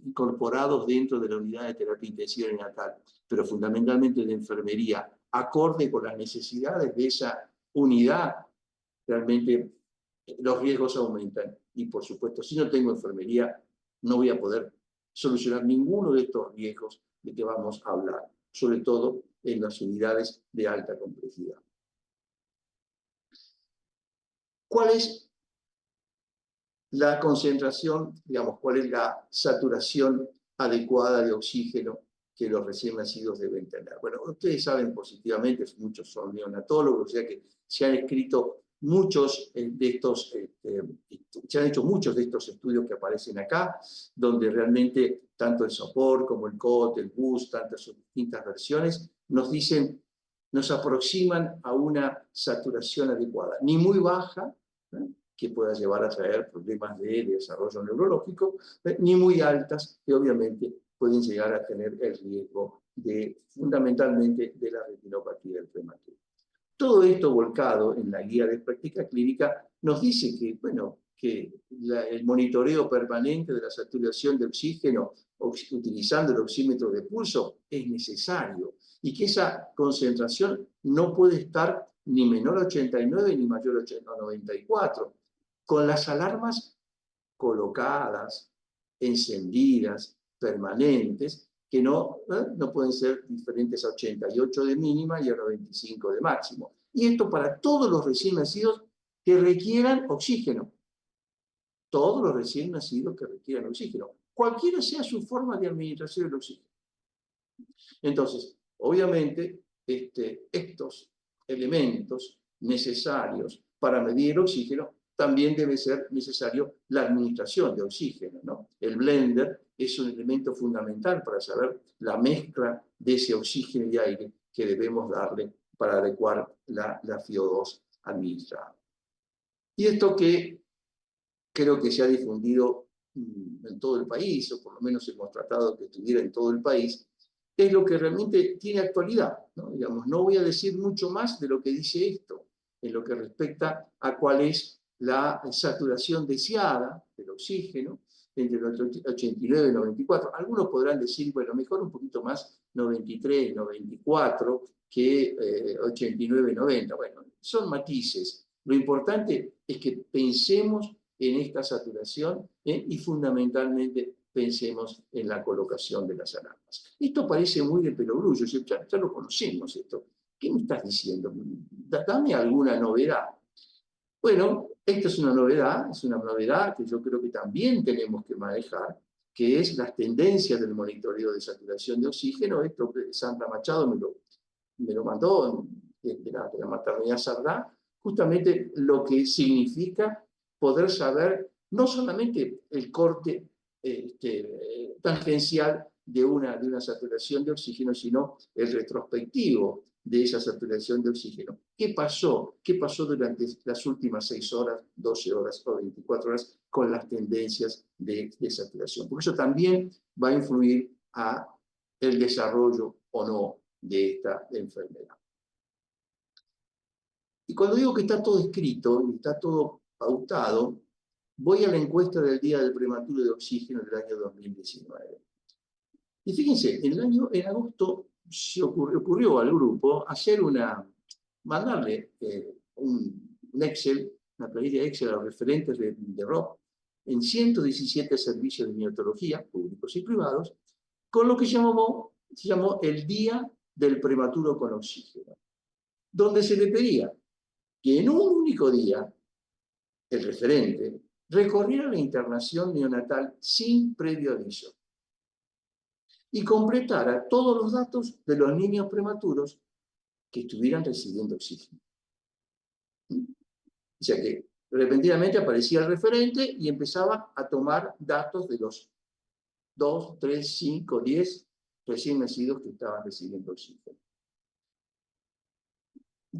incorporados dentro de la unidad de terapia intensiva neonatal, pero fundamentalmente de enfermería, acorde con las necesidades de esa unidad. Realmente los riesgos aumentan. Y por supuesto, si no tengo enfermería, no voy a poder solucionar ninguno de estos riesgos de que vamos a hablar, sobre todo en las unidades de alta complejidad. ¿Cuál es la concentración, digamos, cuál es la saturación adecuada de oxígeno que los recién nacidos deben tener? Bueno, ustedes saben positivamente, muchos son neonatólogos, o sea que se han escrito muchos de estos, se han hecho muchos de estos estudios que aparecen acá, donde realmente tanto el SOPOR como el COT, el BUS, tantas sus distintas versiones, nos dicen, nos aproximan a una saturación adecuada, ni muy baja, que pueda llevar a traer problemas de desarrollo neurológico, ni muy altas, que obviamente pueden llegar a tener el riesgo fundamentalmente de la retinopatía del prematuro. Todo esto volcado en la guía de práctica clínica nos dice que, bueno, que el monitoreo permanente de la saturación de oxígeno utilizando el oxímetro de pulso es necesario y que esa concentración no puede estar ni menor a 89 ni mayor a 94, con las alarmas colocadas, encendidas, permanentes, que no pueden ser diferentes a 88 de mínima y a 95 de máximo. Y esto para todos los recién nacidos que requieran oxígeno. Todos los recién nacidos que requieran oxígeno. Cualquiera sea su forma de administración del oxígeno. Entonces, obviamente, estos elementos necesarios para medir el oxígeno, también debe ser necesario la administración de oxígeno, ¿no? El blender es un elemento fundamental para saber la mezcla de ese oxígeno y aire que debemos darle para adecuar la FiO2 administrada. Y esto que creo que se ha difundido en todo el país, o por lo menos hemos tratado que estuviera en todo el país, es lo que realmente tiene actualidad, ¿no? Digamos, no voy a decir mucho más de lo que dice esto, en lo que respecta a cuál es la saturación deseada del oxígeno entre los 89 y 94. Algunos podrán decir, bueno, mejor un poquito más 93, 94 que 89, 90. Bueno, son matices. Lo importante es que pensemos en esta saturación y fundamentalmente pensemos en la colocación de las alarmas. Esto parece muy de pelogrullo, ya lo conocemos esto. ¿Qué me estás diciendo? Dame alguna novedad. Bueno, esta es una novedad que yo creo que también tenemos que manejar, que es las tendencias del monitoreo de saturación de oxígeno. Esto Sandra Machado me lo mandó de la maternidad Sardá, justamente lo que significa poder saber no solamente el corte tangencial de una saturación de oxígeno, sino el retrospectivo de esa saturación de oxígeno. ¿Qué pasó? ¿Qué pasó durante las últimas 6 horas, 12 horas o 24 horas con las tendencias de saturación? Porque eso también va a influir a el desarrollo o no de esta enfermedad. Y cuando digo que está todo escrito y está todo pautado, voy a la encuesta del Día del Prematuro de Oxígeno del año 2019. Y fíjense, en agosto se ocurrió al grupo mandarle un Excel, una planilla Excel a los referentes de ROP en 117 servicios de neonatología, públicos y privados, con lo que se llamó el Día del Prematuro con Oxígeno, donde se le pedía que en un único día el referente recorriera la internación neonatal sin previo aviso y completara todos los datos de los niños prematuros que estuvieran recibiendo oxígeno. O sea que repentinamente aparecía el referente y empezaba a tomar datos de los 2, 3, 5, 10 recién nacidos que estaban recibiendo oxígeno.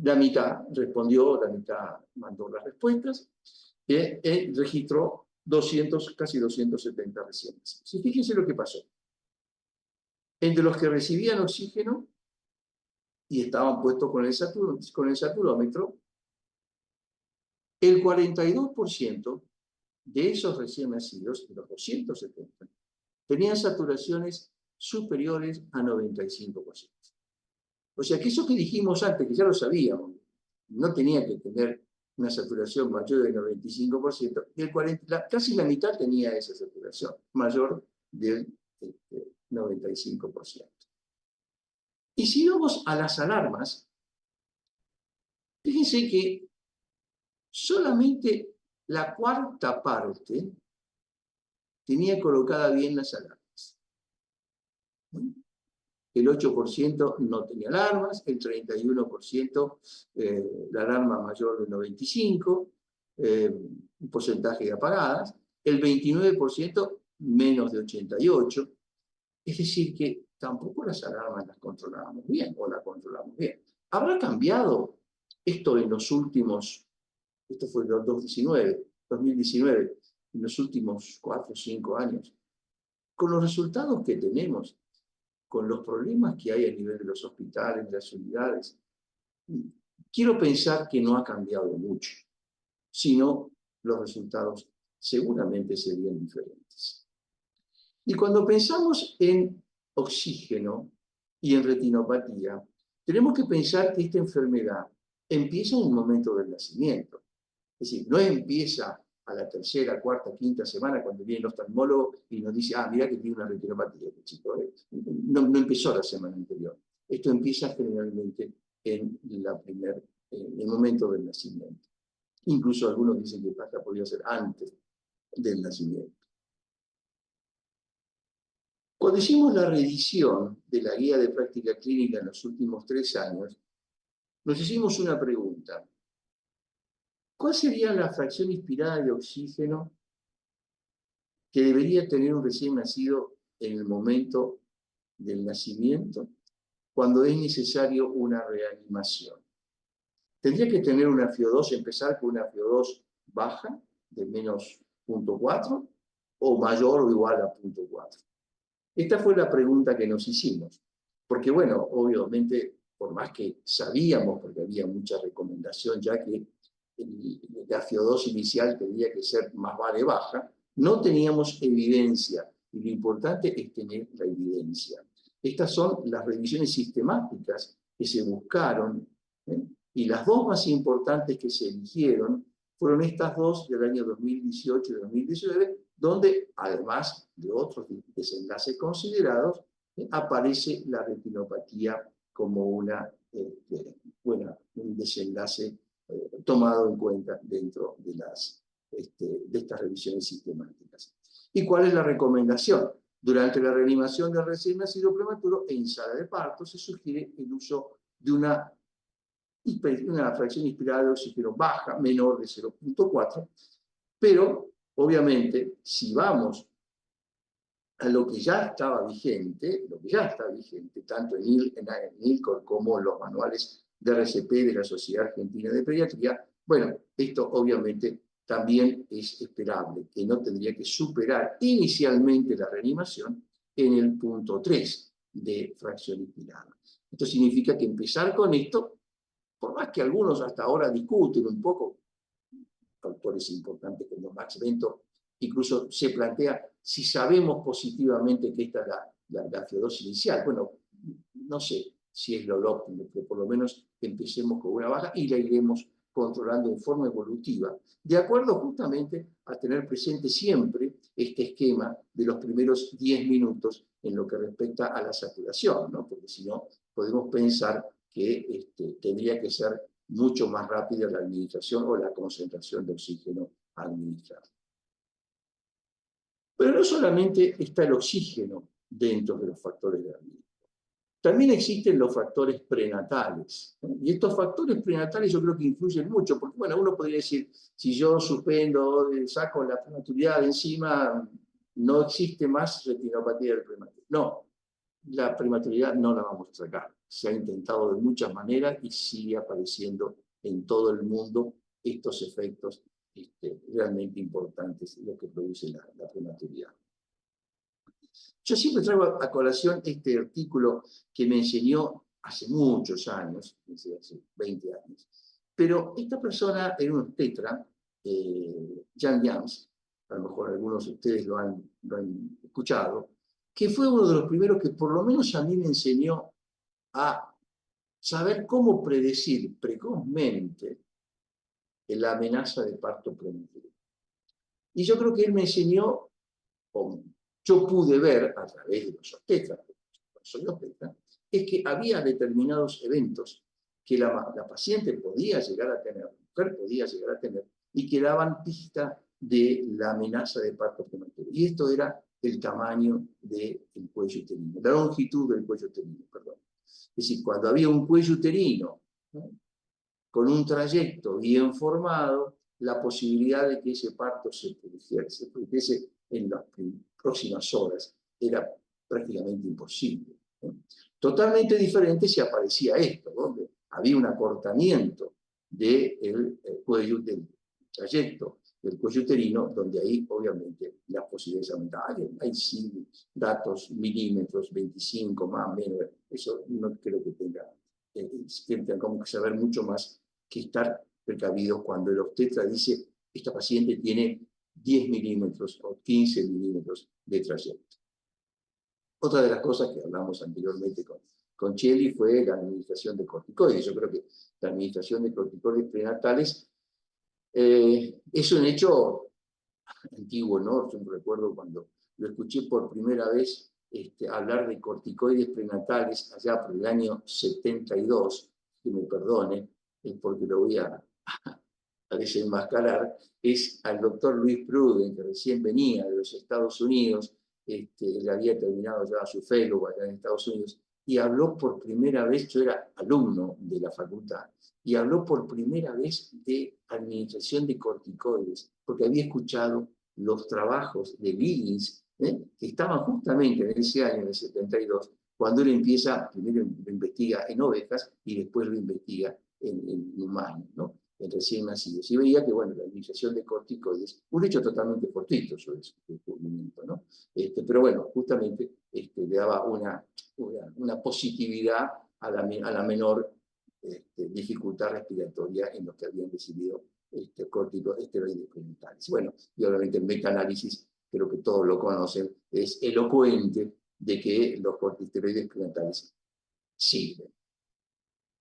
La mitad respondió, la mitad mandó las respuestas, y registró casi 270 recién nacidos. Y fíjense lo que pasó. Entre los que recibían oxígeno y estaban puestos con el saturómetro, el 42% de esos recién nacidos, de los 270, tenían saturaciones superiores a 95%. O sea que eso que dijimos antes, que ya lo sabíamos, no tenía que tener una saturación mayor del 95%, casi la mitad tenía esa saturación, mayor del 95%. Y si vamos a las alarmas, fíjense que solamente la cuarta parte tenía colocada bien las alarmas. El 8% no tenía alarmas, el 31% la alarma mayor del 95%, un porcentaje de apagadas, el 29% menos de 88%. Es decir, que tampoco las alarmas las controlábamos bien, o las controlamos bien. ¿Habrá cambiado esto en los últimos, esto fue en 2019, en los últimos 4 o 5 años? Con los resultados que tenemos, con los problemas que hay a nivel de los hospitales, de las unidades, quiero pensar que no ha cambiado mucho, sino los resultados seguramente serían diferentes. Y cuando pensamos en oxígeno y en retinopatía, tenemos que pensar que esta enfermedad empieza en el momento del nacimiento. Es decir, no empieza a la 3ª, 4ª, 5ª semana cuando viene el oftalmólogo y nos dice, mira que tiene una retinopatía. Chico, no empezó la semana anterior. Esto empieza generalmente en el momento del nacimiento. Incluso algunos dicen que hasta podría ser antes del nacimiento. Cuando hicimos la reedición de la guía de práctica clínica en los últimos 3 años, nos hicimos una pregunta. ¿Cuál sería la fracción inspirada de oxígeno que debería tener un recién nacido en el momento del nacimiento, cuando es necesario una reanimación? Tendría que tener una FiO2, empezar con una FiO2 baja, de menos 0.4, o mayor o igual a 0.4. Esta fue la pregunta que nos hicimos. Porque, bueno, obviamente, por más que sabíamos, porque había mucha recomendación ya que la FiO2 inicial tendría que ser más vale baja, no teníamos evidencia, y lo importante es tener la evidencia. Estas son las revisiones sistemáticas que se buscaron, y las 2 más importantes que se eligieron fueron estas 2 del año 2018 y 2019, donde, además de otros desenlaces considerados, aparece la retinopatía como un desenlace tomado en cuenta dentro de estas revisiones sistemáticas. ¿Y cuál es la recomendación? Durante la reanimación del recién nacido prematuro en sala de parto se sugiere el uso de una fracción inspirada de oxígeno baja, menor de 0,4, pero obviamente si vamos a lo que ya estaba vigente, tanto en ILCOR como en los manuales de RCP de la Sociedad Argentina de Pediatría, bueno, esto obviamente también es esperable, que no tendría que superar inicialmente la reanimación en el punto 3 de fracción inspirada. Esto significa que empezar con esto, por más que algunos hasta ahora discuten un poco, factores importantes como Max Bento, incluso se plantea si sabemos positivamente que esta es la fibrosis inicial. Bueno, no sé si es lo óptimo, pero por lo menos empecemos con una baja y la iremos controlando de forma evolutiva, de acuerdo justamente a tener presente siempre este esquema de los primeros 10 minutos en lo que respecta a la saturación, ¿no? Porque si no, podemos pensar que tendría que ser mucho más rápida la administración o la concentración de oxígeno administrado. Pero no solamente está el oxígeno dentro de los factores de riesgo. También existen los factores prenatales, ¿no? Y estos factores prenatales yo creo que influyen mucho, porque bueno, uno podría decir, si yo suspendo, saco la prematuridad de encima, no existe más retinopatía del prematuro. No, la prematuridad no la vamos a sacar. Se ha intentado de muchas maneras y sigue apareciendo en todo el mundo estos efectos realmente importantes, lo que produce la prematuridad. Yo siempre traigo a colación este artículo que me enseñó hace muchos años, hace 20 años, pero esta persona era un obstetra, Jan Jans, a lo mejor algunos de ustedes lo han escuchado, que fue uno de los primeros que por lo menos a mí me enseñó a saber cómo predecir precozmente la amenaza de parto prematuro. Y yo creo que él me enseñó, o yo pude ver a través de los obstetras, soy obstetra, es que había determinados eventos que la paciente podía llegar a tener, la mujer podía llegar a tener, y que daban pista de la amenaza de parto prematuro. Y esto era el tamaño del cuello uterino, la longitud del cuello uterino, perdón. Es decir, cuando había un cuello uterino, ¿no?, con un bien formado, la posibilidad de que ese parto se produjese en las próximas horas era prácticamente imposible, ¿no? Totalmente diferente si aparecía esto, donde había un acortamiento del cuello, del trayecto del cuello uterino, donde ahí obviamente las posibilidades aumentaban. Hay sí datos milímetros, 25 más, menos, eso no creo que tenga que saber mucho más que estar precavidos cuando el obstetra dice esta paciente tiene 10 milímetros o 15 milímetros de trayecto. Otra de las cosas que hablamos anteriormente con Cheli fue la administración de corticoides. Yo creo que la administración de corticoides prenatales es un hecho antiguo, ¿no? Yo recuerdo cuando lo escuché por primera vez hablar de corticoides prenatales allá por el año 72, que me perdone, porque lo voy a desenmascarar, es al doctor Luis Pruden, que recién venía de los Estados Unidos, él había terminado ya su fellow allá en Estados Unidos, y habló por primera vez, yo era alumno de la facultad, y habló por primera vez de administración de corticoides, porque había escuchado los trabajos de Liggins, que estaban justamente en ese año, en el 72, cuando él empieza, primero lo investiga en ovejas y después lo investiga en humanos, ¿no?, en recién nacidos. Y veía que, bueno, la administración de corticoides, un hecho totalmente fortuito sobre ese descubrimiento, ¿no? Pero bueno, justamente le daba una positividad a la menor dificultad respiratoria en los que habían recibido corticosteroides prenatales. Bueno, y obviamente el metaanálisis, creo que todos lo conocen, es elocuente de que los corticosteroides prenatales sirven.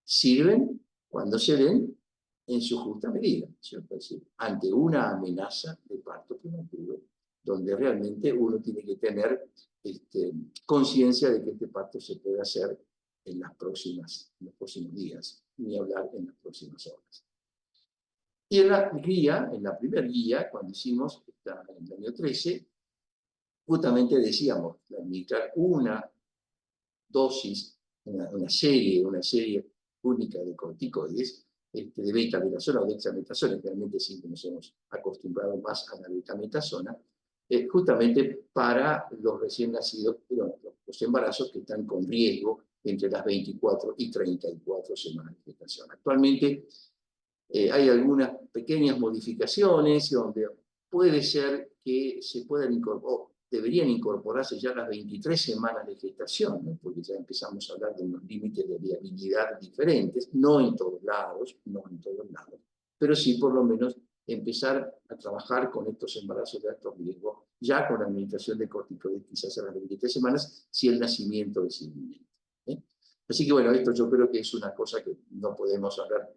Sirven cuando se ven en su justa medida, ¿cierto? Es decir, ante una amenaza de parto prematuro, donde realmente uno tiene que tener conciencia de que este parto se puede hacer en los próximos días, ni hablar en las próximas horas. Y en la primera guía, cuando hicimos, en el año 13, justamente decíamos, administrar una dosis, una serie única de corticoides, de beta-betasona o dexametasona, realmente siempre nos hemos acostumbrado más a la beta-metasona, justamente para los recién nacidos, los embarazos que están con riesgo entre las 24 y 34 semanas de gestación. Actualmente hay algunas pequeñas modificaciones donde puede ser que se puedan incorporar, deberían incorporarse ya las 23 semanas de gestación, ¿no? Porque ya empezamos a hablar de unos límites de viabilidad diferentes, no en todos lados, pero sí por lo menos empezar a trabajar con estos embarazos de alto riesgo, ya con la administración de corticoides quizás a las 23 semanas, si el nacimiento es inminente. Así que bueno, esto yo creo que es una cosa que no podemos hablar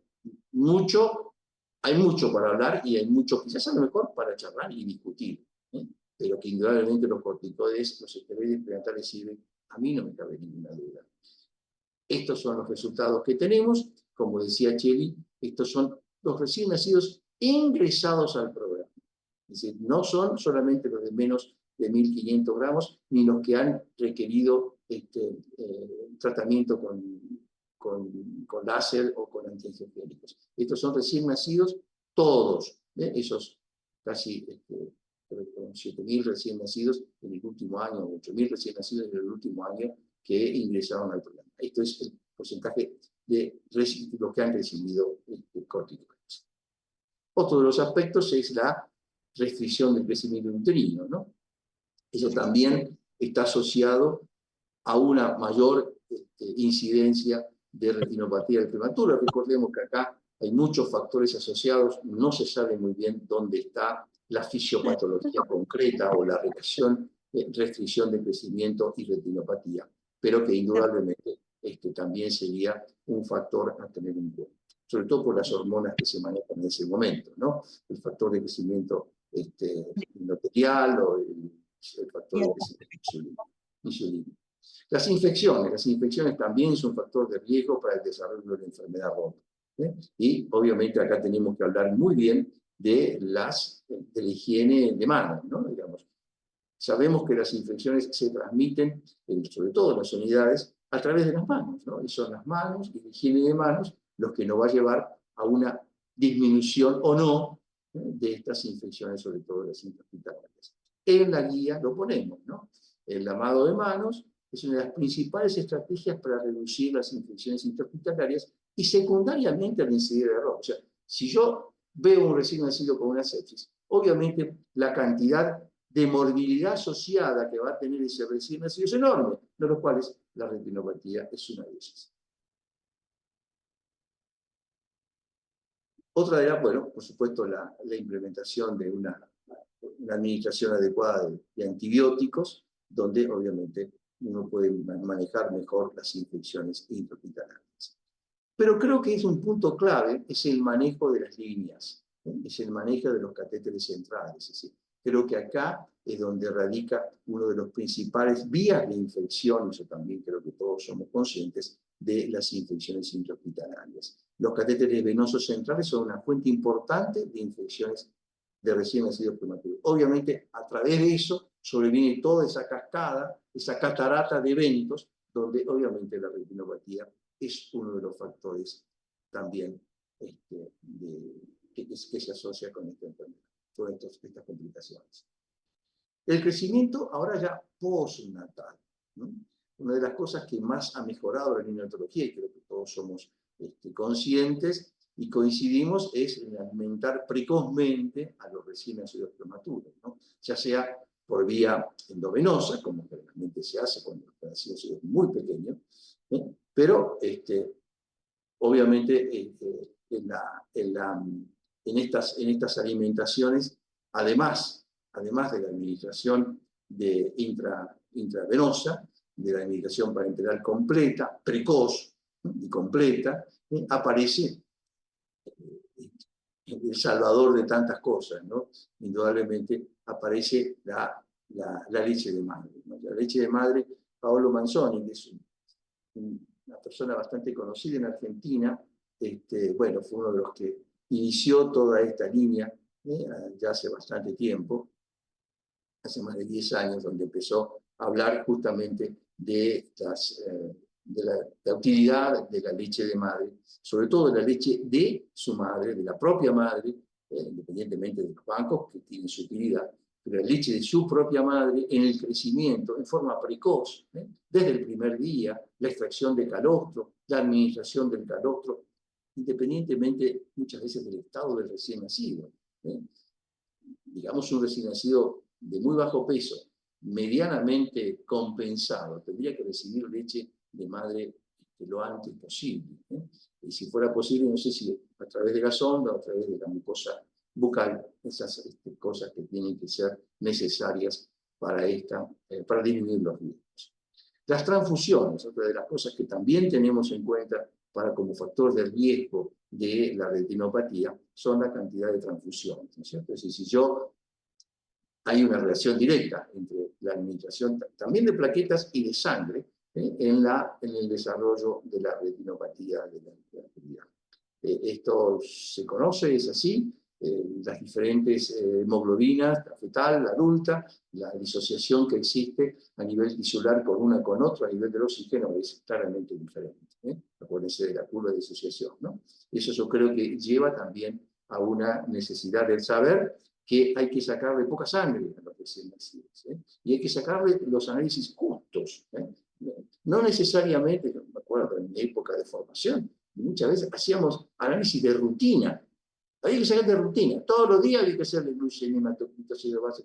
mucho, hay mucho para hablar y hay mucho quizás a lo mejor para charlar y discutir, pero que indudablemente los corticoides, los esteroides prenatales sirven, a mí no me cabe ninguna duda. Estos son los resultados que tenemos, como decía Cheli, estos son los recién nacidos ingresados al programa. Es decir, no son solamente los de menos de 1.500 gramos, ni los que han requerido tratamiento con láser o con antiangiogénicos. Estos son recién nacidos todos, esos casi 7.000 recién nacidos en el último año, 8.000 recién nacidos en el último año que ingresaron al programa. Esto es el porcentaje de los que han recibido corticoides. Otro de los aspectos es la restricción del crecimiento uterino, ¿no? Eso también está asociado a una mayor incidencia de retinopatía del prematuro. Recordemos que acá hay muchos factores asociados, no se sabe muy bien dónde está la fisiopatología concreta o la restricción de crecimiento y retinopatía, pero que indudablemente también sería un factor a tener en cuenta, sobre todo por las hormonas que se manejan en ese momento, ¿no? El factor de crecimiento endotelial o el factor de crecimiento insulínico. Las infecciones también son un factor de riesgo para el desarrollo de la enfermedad Rota. Y obviamente acá tenemos que hablar muy bien de la higiene de manos, ¿no? Digamos, sabemos que las infecciones se transmiten, sobre todo en las unidades, a través de las manos, ¿no? Y son las manos y la higiene de manos los que nos va a llevar a una disminución o no de estas infecciones, sobre todo las intrahospitalarias. En la guía lo ponemos, ¿no? El lavado de manos es una de las principales estrategias para reducir las infecciones intrahospitalarias y secundariamente al incidir el error. O sea, si yo veo un recién nacido con una sepsis, obviamente la cantidad de morbilidad asociada que va a tener ese recién nacido es enorme, de los cuales la retinopatía es una de esas. Otra era, bueno, por supuesto, la implementación de una administración adecuada de antibióticos, donde obviamente uno puede manejar mejor las infecciones intrahospitalarias. Pero creo que es un punto clave, es el manejo de las líneas, es el manejo de los catéteres centrales. Es decir, creo que acá es donde radica uno de los principales vías de infección, eso también creo que todos somos conscientes, de las infecciones intrahospitalarias. Los catéteres venosos centrales son una fuente importante de infecciones de recién nacidos prematuros. Obviamente, a través de eso sobreviene toda esa cascada, esa catarata de eventos, donde obviamente la retinopatía es uno de los factores también que se asocia con esta enfermedad, con estas complicaciones. El crecimiento ahora ya postnatal, ¿no? Una de las cosas que más ha mejorado la neonatología, y creo que todos somos conscientes y coincidimos, es en alimentar precozmente a los recién nacidos prematuros, ¿no? Ya sea por vía endovenosa, como generalmente se hace cuando los recién nacidos son muy pequeños, pero obviamente en estas alimentaciones, además de la administración intravenosa, de la administración parenteral completa, precoz y completa, aparece el salvador de tantas cosas, ¿no? Indudablemente aparece la leche de madre, ¿no? La leche de madre, Paolo Manzoni, que es una persona bastante conocida en Argentina, bueno, fue uno de los que inició toda esta línea ya hace bastante tiempo. hace más de 10 años, donde empezó a hablar justamente de la utilidad de la leche de madre, sobre todo de la leche de su madre, de la propia madre, independientemente de los bancos que tienen su utilidad, pero la leche de su propia madre en el crecimiento, en forma precoz, desde el primer día, la extracción de calostro, la administración del calostro, independientemente muchas veces del estado del recién nacido. Digamos un recién nacido de muy bajo peso, medianamente compensado, tendría que recibir leche de madre lo antes posible. Y si fuera posible, no sé si a través de la sonda o a través de la mucosa bucal, esas cosas que tienen que ser necesarias para disminuir los riesgos. Las transfusiones, otra de las cosas que también tenemos en cuenta como factor de riesgo de la retinopatía, son la cantidad de transfusiones, ¿no es cierto? Es decir, hay una relación directa entre la administración también de plaquetas y de sangre en el desarrollo de la retinopatía de la actividad. Esto se conoce, es así, las diferentes hemoglobinas, la fetal, la adulta, la disociación que existe a nivel tisular con una con otra, a nivel del oxígeno, es claramente diferente. Acuérdense de la curva de disociación, ¿no? Eso yo creo que lleva también a una necesidad de saber que hay que sacarle poca sangre a los recién nacidos, y hay que sacarle los análisis justos. No necesariamente, me acuerdo en mi época de formación, muchas veces hacíamos análisis de rutina. Había que sacar de rutina. Todos los días había que hacerle glucemia, hematocrit, base.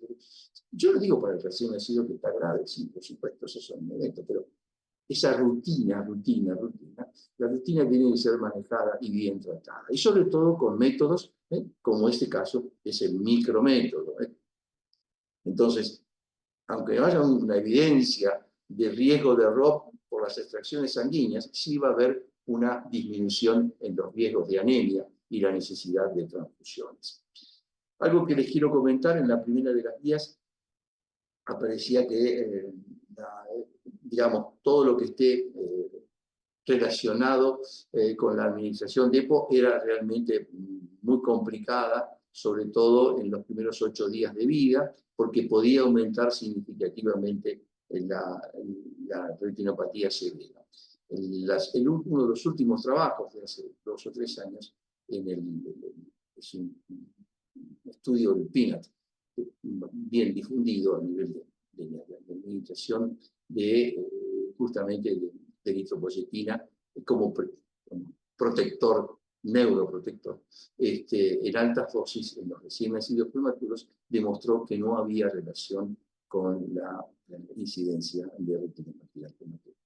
Yo no digo para el recién nacido que está grave, sí, por supuesto, eso es un evento, pero esa rutina, la rutina tiene que ser manejada y bien tratada. Y sobre todo con métodos, como este caso es el micrométodo. Entonces, aunque haya una evidencia de riesgo de ROP por las extracciones sanguíneas, sí va a haber una disminución en los riesgos de anemia y la necesidad de transfusiones. Algo que les quiero comentar, en la primera de las guías aparecía que, digamos, todo lo que esté relacionado con la administración de EPO era realmente muy complicada, sobre todo en los primeros 8 días de vida, porque podía aumentar significativamente la retinopatía severa. Uno de los últimos trabajos de hace 2 o 3 años es un estudio del PINAT, bien difundido a nivel de administración justamente de eritropoyetina como protector, neuroprotector, en altas dosis en los recién nacidos prematuros, demostró que no había relación con la incidencia de retinopatía prematura.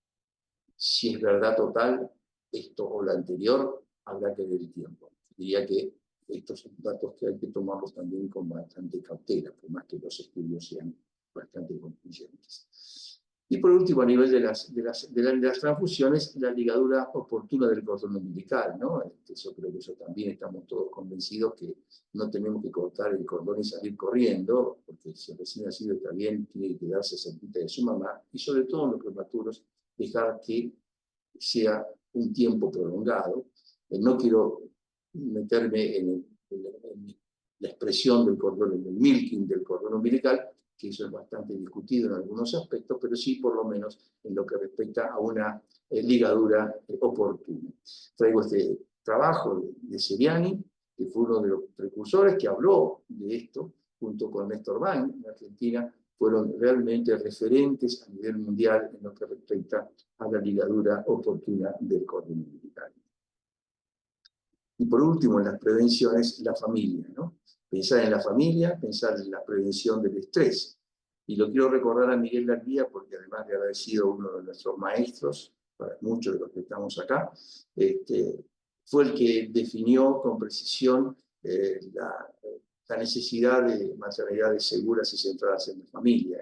Si es verdad total, esto o lo anterior, habrá que ver el tiempo. Diría que estos son datos que hay que tomarlos también con bastante cautela, por más que los estudios sean bastante concluyentes. Y por último, a nivel de las transfusiones, la ligadura oportuna del cordón umbilical, ¿no? Yo creo que eso también estamos todos convencidos que no tenemos que cortar el cordón y salir corriendo, porque si el recién nacido está bien, tiene que quedarse cerquita de su mamá, y sobre todo en los prematuros, dejar que sea un tiempo prolongado. No quiero meterme en la expresión del cordón, en el milking del cordón umbilical, que eso es bastante discutido en algunos aspectos, pero sí por lo menos en lo que respecta a una ligadura oportuna. Traigo este trabajo de Seriani, que fue uno de los precursores que habló de esto, junto con Néstor Bain, en Argentina, fueron realmente referentes a nivel mundial en lo que respecta a la ligadura oportuna del cordón umbilical. Y por último, en las prevenciones, la familia, ¿no? Pensar en la familia, pensar en la prevención del estrés. Y lo quiero recordar a Miguel Larguía, porque además de haber sido uno de nuestros maestros, para muchos de los que estamos acá, fue el que definió con precisión la necesidad de maternidades seguras y centradas en la familia.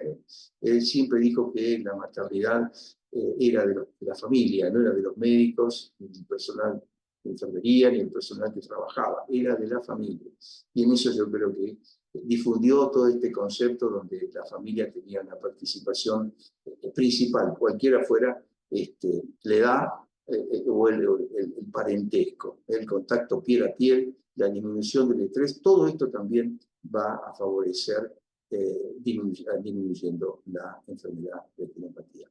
Él siempre dijo que la maternidad era de la familia, no era de los médicos, ni del personal de enfermería, ni el personal que trabajaba, era de la familia. Y en eso yo creo que difundió todo este concepto donde la familia tenía una participación principal, cualquiera fuera la edad o el parentesco, el contacto piel a piel, la disminución del estrés, todo esto también va a favorecer disminuyendo la enfermedad de retinopatía.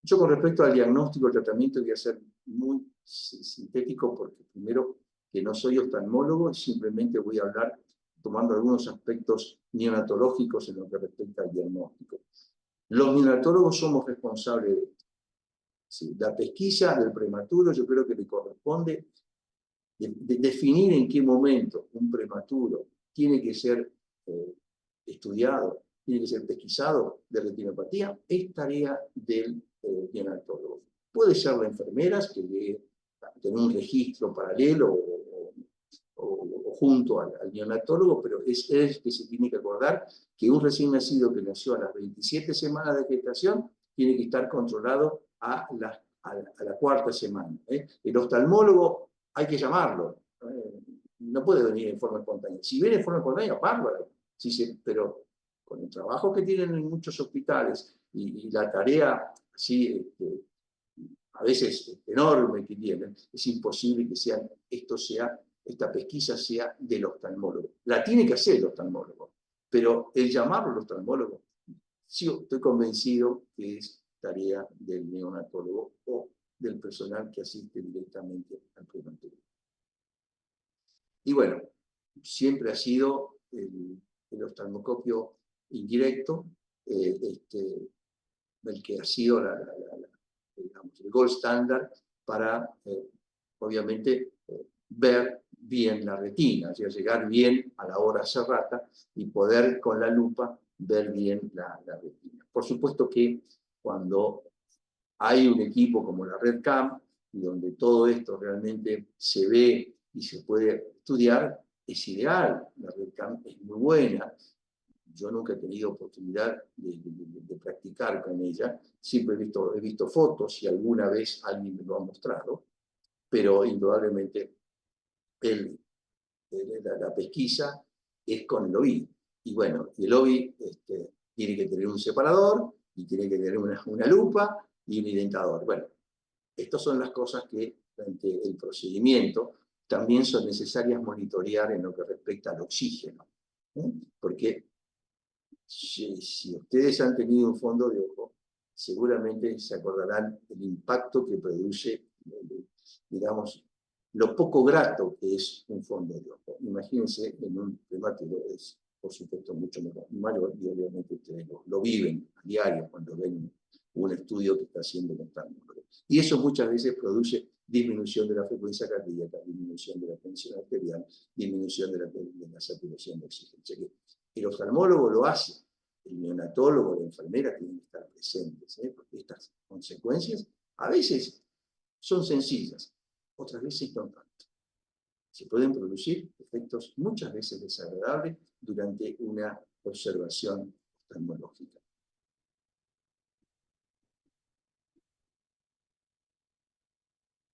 Yo con respecto al diagnóstico y tratamiento voy a ser muy sintético porque primero que no soy oftalmólogo y simplemente voy a hablar tomando algunos aspectos neonatológicos en lo que respecta al diagnóstico. Los neonatólogos somos responsables de esto. Sí, la pesquisa del prematuro yo creo que le corresponde de definir en qué momento un prematuro tiene que ser estudiado, tiene que ser pesquisado de retinopatía, es tarea del neonatólogo. Puede ser la enfermera que debe tener un registro paralelo o junto al neonatólogo, pero es él que se tiene que acordar que un recién nacido que nació a las 27 semanas de gestación tiene que estar controlado a la 4ª semana. El oftalmólogo hay que llamarlo, no puede venir en forma espontánea. Si viene en forma espontánea, bárbaro, pero con el trabajo que tienen en muchos hospitales y la tarea así, a veces enorme que tienen, es imposible que esta pesquisa sea del oftalmólogo. La tiene que hacer el oftalmólogo, pero el llamarlo al oftalmólogo, sí, estoy convencido que es tarea del neonatólogo o del personal que asiste directamente al prematuro. Y bueno, siempre ha sido el oftalmoscopio indirecto, el que ha sido digamos, el gold standard para, obviamente, ver bien la retina, o sea, llegar bien a la hora cerrata y poder con la lupa ver bien la retina. Por supuesto que cuando hay un equipo como la RedCam, donde todo esto realmente se ve y se puede estudiar, es ideal. La RedCam es muy buena. Yo nunca he tenido oportunidad de practicar con ella. Siempre he visto fotos y alguna vez alguien me lo ha mostrado, pero indudablemente la pesquisa es con el OVI. Y bueno, el OVI tiene que tener un separador y tiene que tener una lupa y un identador. Bueno, estas son las cosas que durante el procedimiento también son necesarias monitorear en lo que respecta al oxígeno. Porque si ustedes han tenido un fondo de ojo, seguramente se acordarán el impacto que produce, digamos, lo poco grato que es un fondo de ojo. Imagínense en un prematuro es, por supuesto, mucho mayor y obviamente ustedes lo viven a diario cuando ven un estudio que está haciendo con oftalmólogo. Y eso muchas veces produce disminución de la frecuencia cardíaca, disminución de la tensión arterial, disminución de la saturación de oxígeno. O sea que el oftalmólogo lo hace, el neonatólogo, la enfermera tienen que estar presentes, porque estas consecuencias a veces son sencillas, otras veces no tanto. Se pueden producir efectos muchas veces desagradables durante una observación oftalmológica.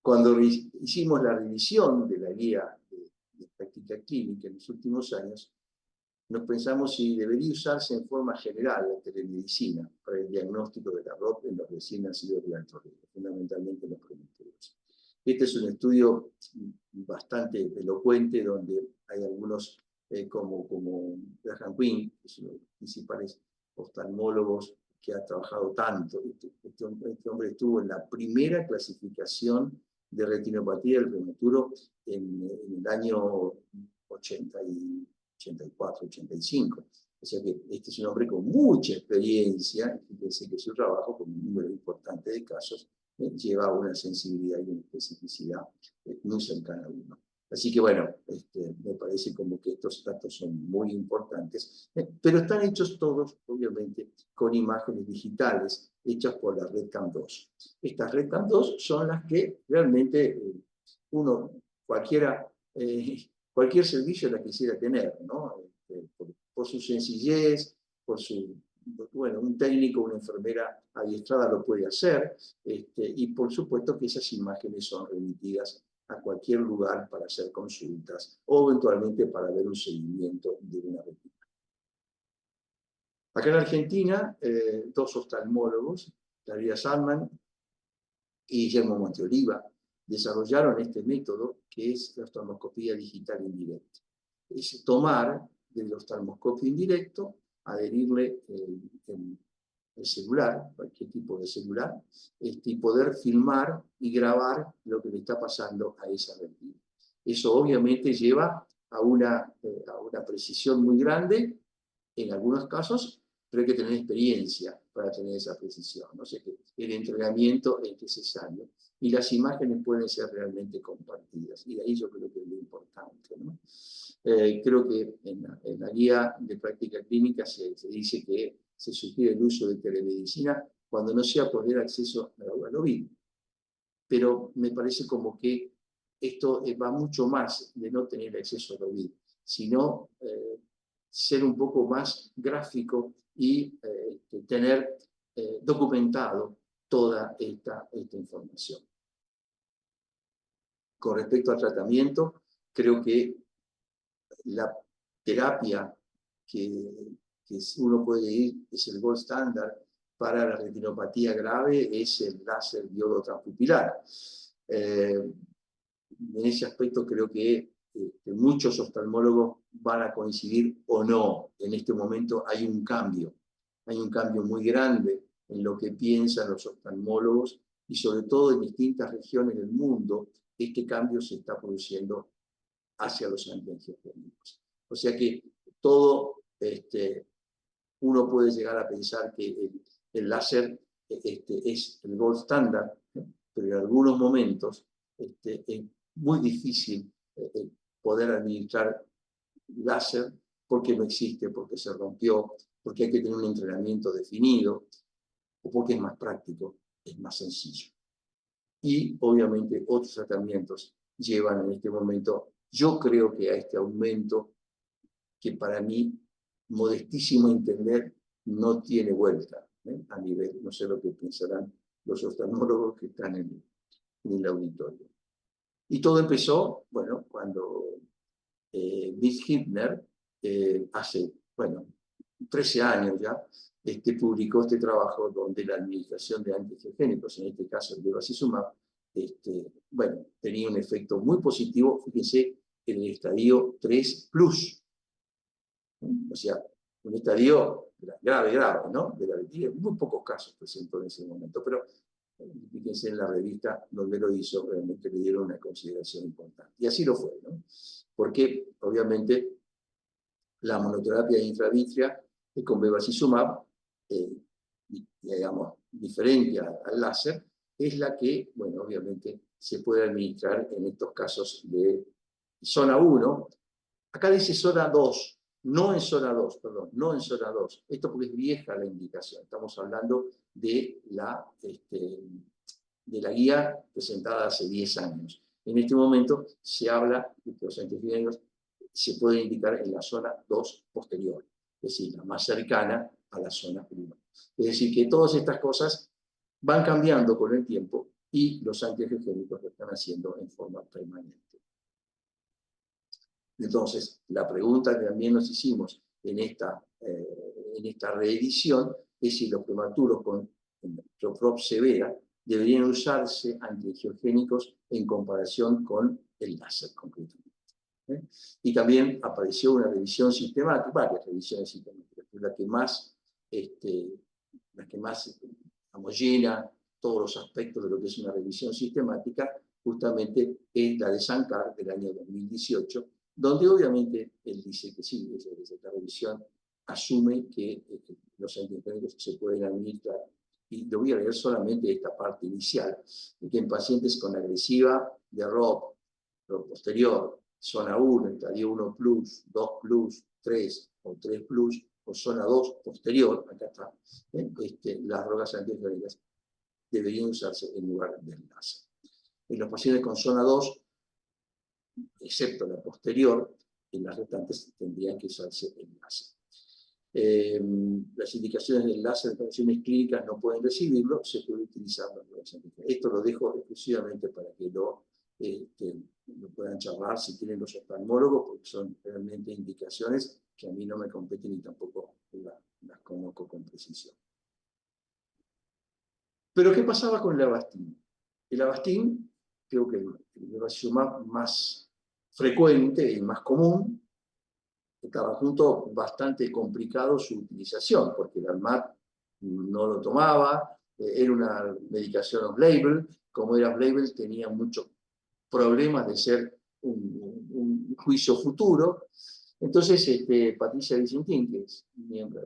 Cuando hicimos la revisión de la guía de práctica clínica en los últimos años, nos pensamos si debería usarse en forma general la telemedicina para el diagnóstico de la ROP en los recién nacidos de alto riesgo, fundamentalmente los prematuros. Este es un estudio bastante elocuente donde hay algunos como Graham Quinn, que es uno de los principales oftalmólogos que ha trabajado tanto. Este hombre estuvo en la primera clasificación de retinopatía del prematuro en el año 84, 85. O sea que este es un hombre con mucha experiencia, fíjense que su trabajo, con un número importante de casos, lleva una sensibilidad y una especificidad muy cercana a uno. Así que bueno, me parece como que estos datos son muy importantes, pero están hechos todos, obviamente, con imágenes digitales hechas por la RedCam 2. Estas RedCam 2 son las que realmente cualquier servicio la quisiera tener, ¿no? Por su sencillez, bueno, un técnico, una enfermera adiestrada lo puede hacer, y por supuesto que esas imágenes son remitidas a cualquier lugar para hacer consultas o eventualmente para ver un seguimiento de una retina. Acá en Argentina, dos oftalmólogos, Daría Sandman y Guillermo Monteoliva, desarrollaron este método que es la oftalmoscopía digital indirecta. Es tomar del oftalmoscopio indirecto adherirle el celular, cualquier tipo de celular, y poder filmar y grabar lo que le está pasando a esa retina. Eso obviamente lleva a una precisión muy grande en algunos casos, pero hay que tener experiencia para tener esa precisión, ¿no? O sea que el entrenamiento es necesario y las imágenes pueden ser realmente compartidas, y de ahí yo creo que es lo importante, ¿no? Creo que en la guía de práctica clínica se dice que se sugiere el uso de telemedicina cuando no sea por el acceso al COVID, pero me parece como que esto va mucho más de no tener acceso al COVID, sino ser un poco más gráfico y tener documentado toda esta información. Con respecto al tratamiento, creo que la terapia que uno puede ir, es el gold standard para la retinopatía grave, es el láser diodo transpupilar. En ese aspecto creo que muchos oftalmólogos van a coincidir o no. En este momento hay un cambio muy grande en lo que piensan los oftalmólogos, y sobre todo en distintas regiones del mundo, este cambio se está produciendo hacia los antiangiogénicos. O sea que todo, uno puede llegar a pensar que el láser es el gold standard, pero en algunos momentos es muy difícil poder administrar láser porque no existe, porque se rompió, porque hay que tener un entrenamiento definido, o porque es más práctico, es más sencillo. Y obviamente otros tratamientos llevan en este momento, yo creo que a este aumento que para mí, modestísimo entender, no tiene vuelta a nivel, no sé lo que pensarán los oftalmólogos que están en el auditorio. Y todo empezó, bueno, cuando Miss Hibner, hace, 13 años ya, publicó este trabajo donde la administración de antiangiogénicos, en este caso el bevacizumab, tenía un efecto muy positivo, fíjense, en el estadio 3+. O sea, un estadio grave, ¿no? De la retina, muy pocos casos presentó en ese momento, pero fíjense en la revista donde lo hizo, realmente le dieron una consideración importante. Y así lo fue, ¿no? Porque, obviamente, la monoterapia intravítrea con bevacizumab, digamos, diferente al láser, es la que, bueno, obviamente, se puede administrar en estos casos de zona 1. Acá dice zona 2. No en zona 2, perdón, no en zona 2. Esto porque es vieja la indicación. Estamos hablando de la guía presentada hace 10 años. En este momento se habla de que los antiangiogénicos se pueden indicar en la zona 2 posterior, es decir, la más cercana a la zona 1. Es decir, que todas estas cosas van cambiando con el tiempo y los antiangiogénicos lo están haciendo en forma permanente. Entonces, la pregunta que también nos hicimos en esta reedición es si los prematuros con troprop severa deberían usarse antiangiogénicos en comparación con el láser, concretamente. Y también apareció una revisión sistemática, varias revisiones sistemáticas, pero la que más llena todos los aspectos de lo que es una revisión sistemática, justamente es la de Sankar del año 2018, donde obviamente él dice que sí, esta revisión asume que los antiangiogénicos se pueden administrar. Y lo voy a leer solamente esta parte inicial, de que en pacientes con agresiva de ROP posterior, zona 1, estadio 1+, 2+, 3 o 3+, o zona 2 posterior, acá está, las drogas antiangiogénicas deberían usarse en lugar del láser. En los pacientes con zona 2, excepto la posterior, en las restantes tendrían que usarse el láser. Las indicaciones del láser en condiciones clínicas no pueden recibirlo, se puede utilizar las drogas antiangiogénicas. Esto lo dejo exclusivamente para que lo puedan charlar si tienen los oftalmólogos, porque son realmente indicaciones que a mí no me competen y tampoco las conozco con precisión. Pero ¿qué pasaba con el Avastin? El Avastin, creo que el bevacizumab más frecuente y más común, estaba junto bastante complicado su utilización, porque el ANMAT no lo tomaba, era una medicación off-label, como era off-label tenía muchos problemas de ser un juicio futuro. Entonces, Patricia Vicentín, que es miembro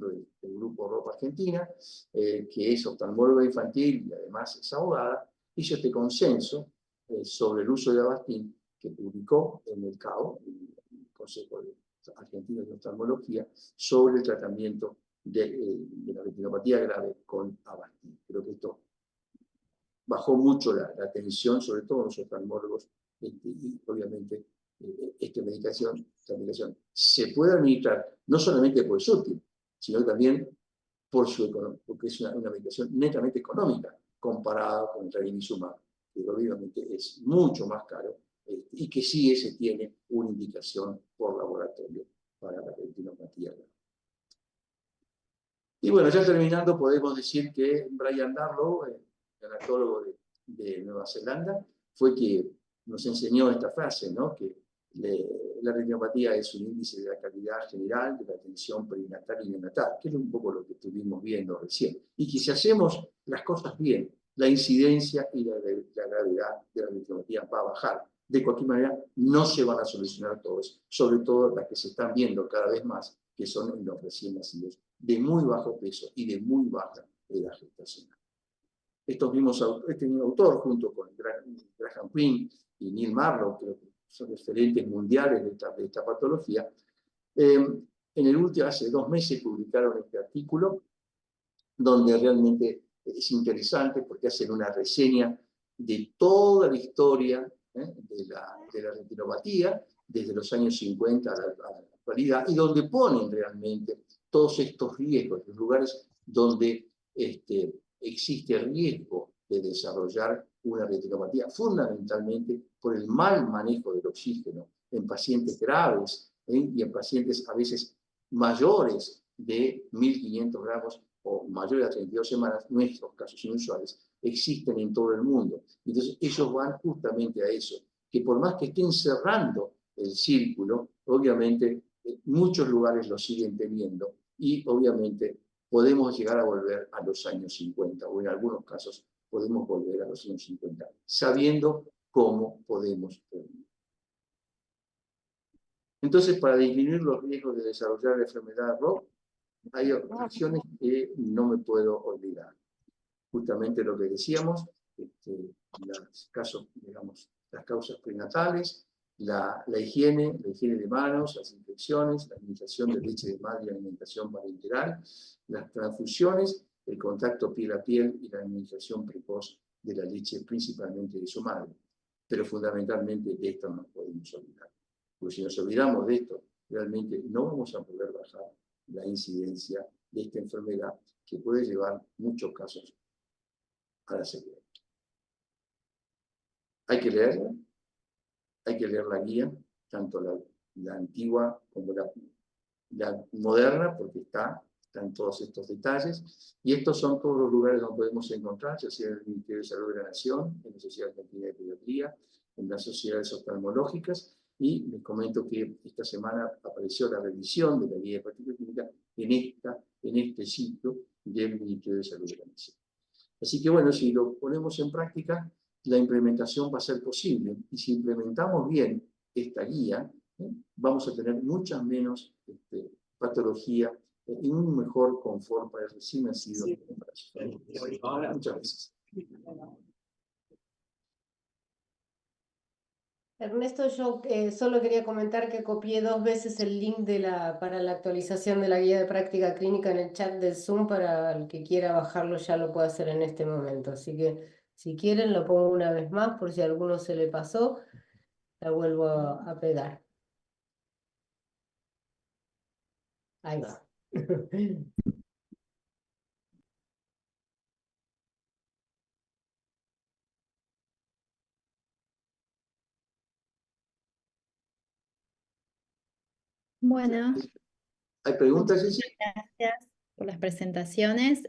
del Grupo Ropa Argentina, que es oftalmóloga infantil y además es abogada, hizo este consenso sobre el uso de Avastin, que publicó en el CAO, el Consejo Argentino de Oftalmología, sobre el tratamiento de la retinopatía grave con Avastin. Creo que esto bajó mucho la tensión, sobre todo los oftalmólogos, y obviamente esta medicación se puede administrar no solamente por es útil, sino también porque es una medicación netamente económica comparada con el ranibizumab, que obviamente es mucho más caro y que sí ese tiene una indicación por laboratorio para la retinopatía grave. Y bueno, ya terminando, podemos decir que Brian Darlow, dermatólogo de Nueva Zelanda, fue que nos enseñó esta frase, ¿no? Que la retinopatía es un índice de la calidad general de la atención perinatal y neonatal, que es un poco lo que estuvimos viendo recién. Y que si hacemos las cosas bien, la incidencia y la gravedad de la retinopatía va a bajar. De cualquier manera, no se van a solucionar todos, sobre todo las que se están viendo cada vez más, que son en los recién nacidos, de muy bajo peso y de muy baja edad gestacional. Este mismo autor, junto con Graham Quinn y Neil Marlowe, que son referentes mundiales de esta patología, hace 2 meses publicaron este artículo, donde realmente es interesante porque hacen una reseña de toda la historia de la retinopatía, desde los años 50 a la actualidad, y donde ponen realmente todos estos riesgos, los lugares donde existe riesgo de desarrollar una retinopatía, fundamentalmente por el mal manejo del oxígeno en pacientes graves y en pacientes a veces mayores de 1.500 gramos o mayores a 32 semanas, nuestros casos inusuales, existen en todo el mundo. Entonces ellos van justamente a eso, que por más que estén cerrando el círculo, obviamente muchos lugares lo siguen teniendo y obviamente podemos llegar a volver a los años 50 o en algunos casos podemos volver a los años 50, sabiendo cómo podemos prevenir. Entonces, para disminuir los riesgos de desarrollar la enfermedad ROP, hay acciones que no me puedo olvidar. Justamente lo que decíamos, las causas prenatales, la higiene de manos, las infecciones, la administración de leche de madre y alimentación parenteral, las transfusiones, el contacto piel a piel y la administración precoz de la leche, principalmente de su madre. Pero fundamentalmente de esto no nos podemos olvidar. Porque si nos olvidamos de esto, realmente no vamos a poder bajar la incidencia de esta enfermedad que puede llevar muchos casos a la ceguera. Hay que leerla, hay que leer la guía, tanto la antigua como la moderna, porque están todos estos detalles, y estos son todos los lugares donde podemos encontrar, ya sea en el Ministerio de Salud de la Nación, en la Sociedad Argentina de Pediatría, en las sociedades oftalmológicas, y les comento que esta semana apareció la revisión de la guía de práctica clínica en este sitio del Ministerio de Salud de la Nación. Así que bueno, si lo ponemos en práctica, la implementación va a ser posible, y si implementamos bien esta guía, vamos a tener muchas menos patología y un mejor confort para el recién nacido. Sí. Muchas gracias. Ernesto, yo solo quería comentar que copié 2 veces el link para la actualización de la guía de práctica clínica en el chat del Zoom. Para el que quiera bajarlo ya lo puede hacer en este momento. Así que si quieren lo pongo una vez más por si a alguno se le pasó, la vuelvo a pegar. Ahí va. Bueno, ¿Hay preguntas, muchas Ceci? gracias por las presentaciones.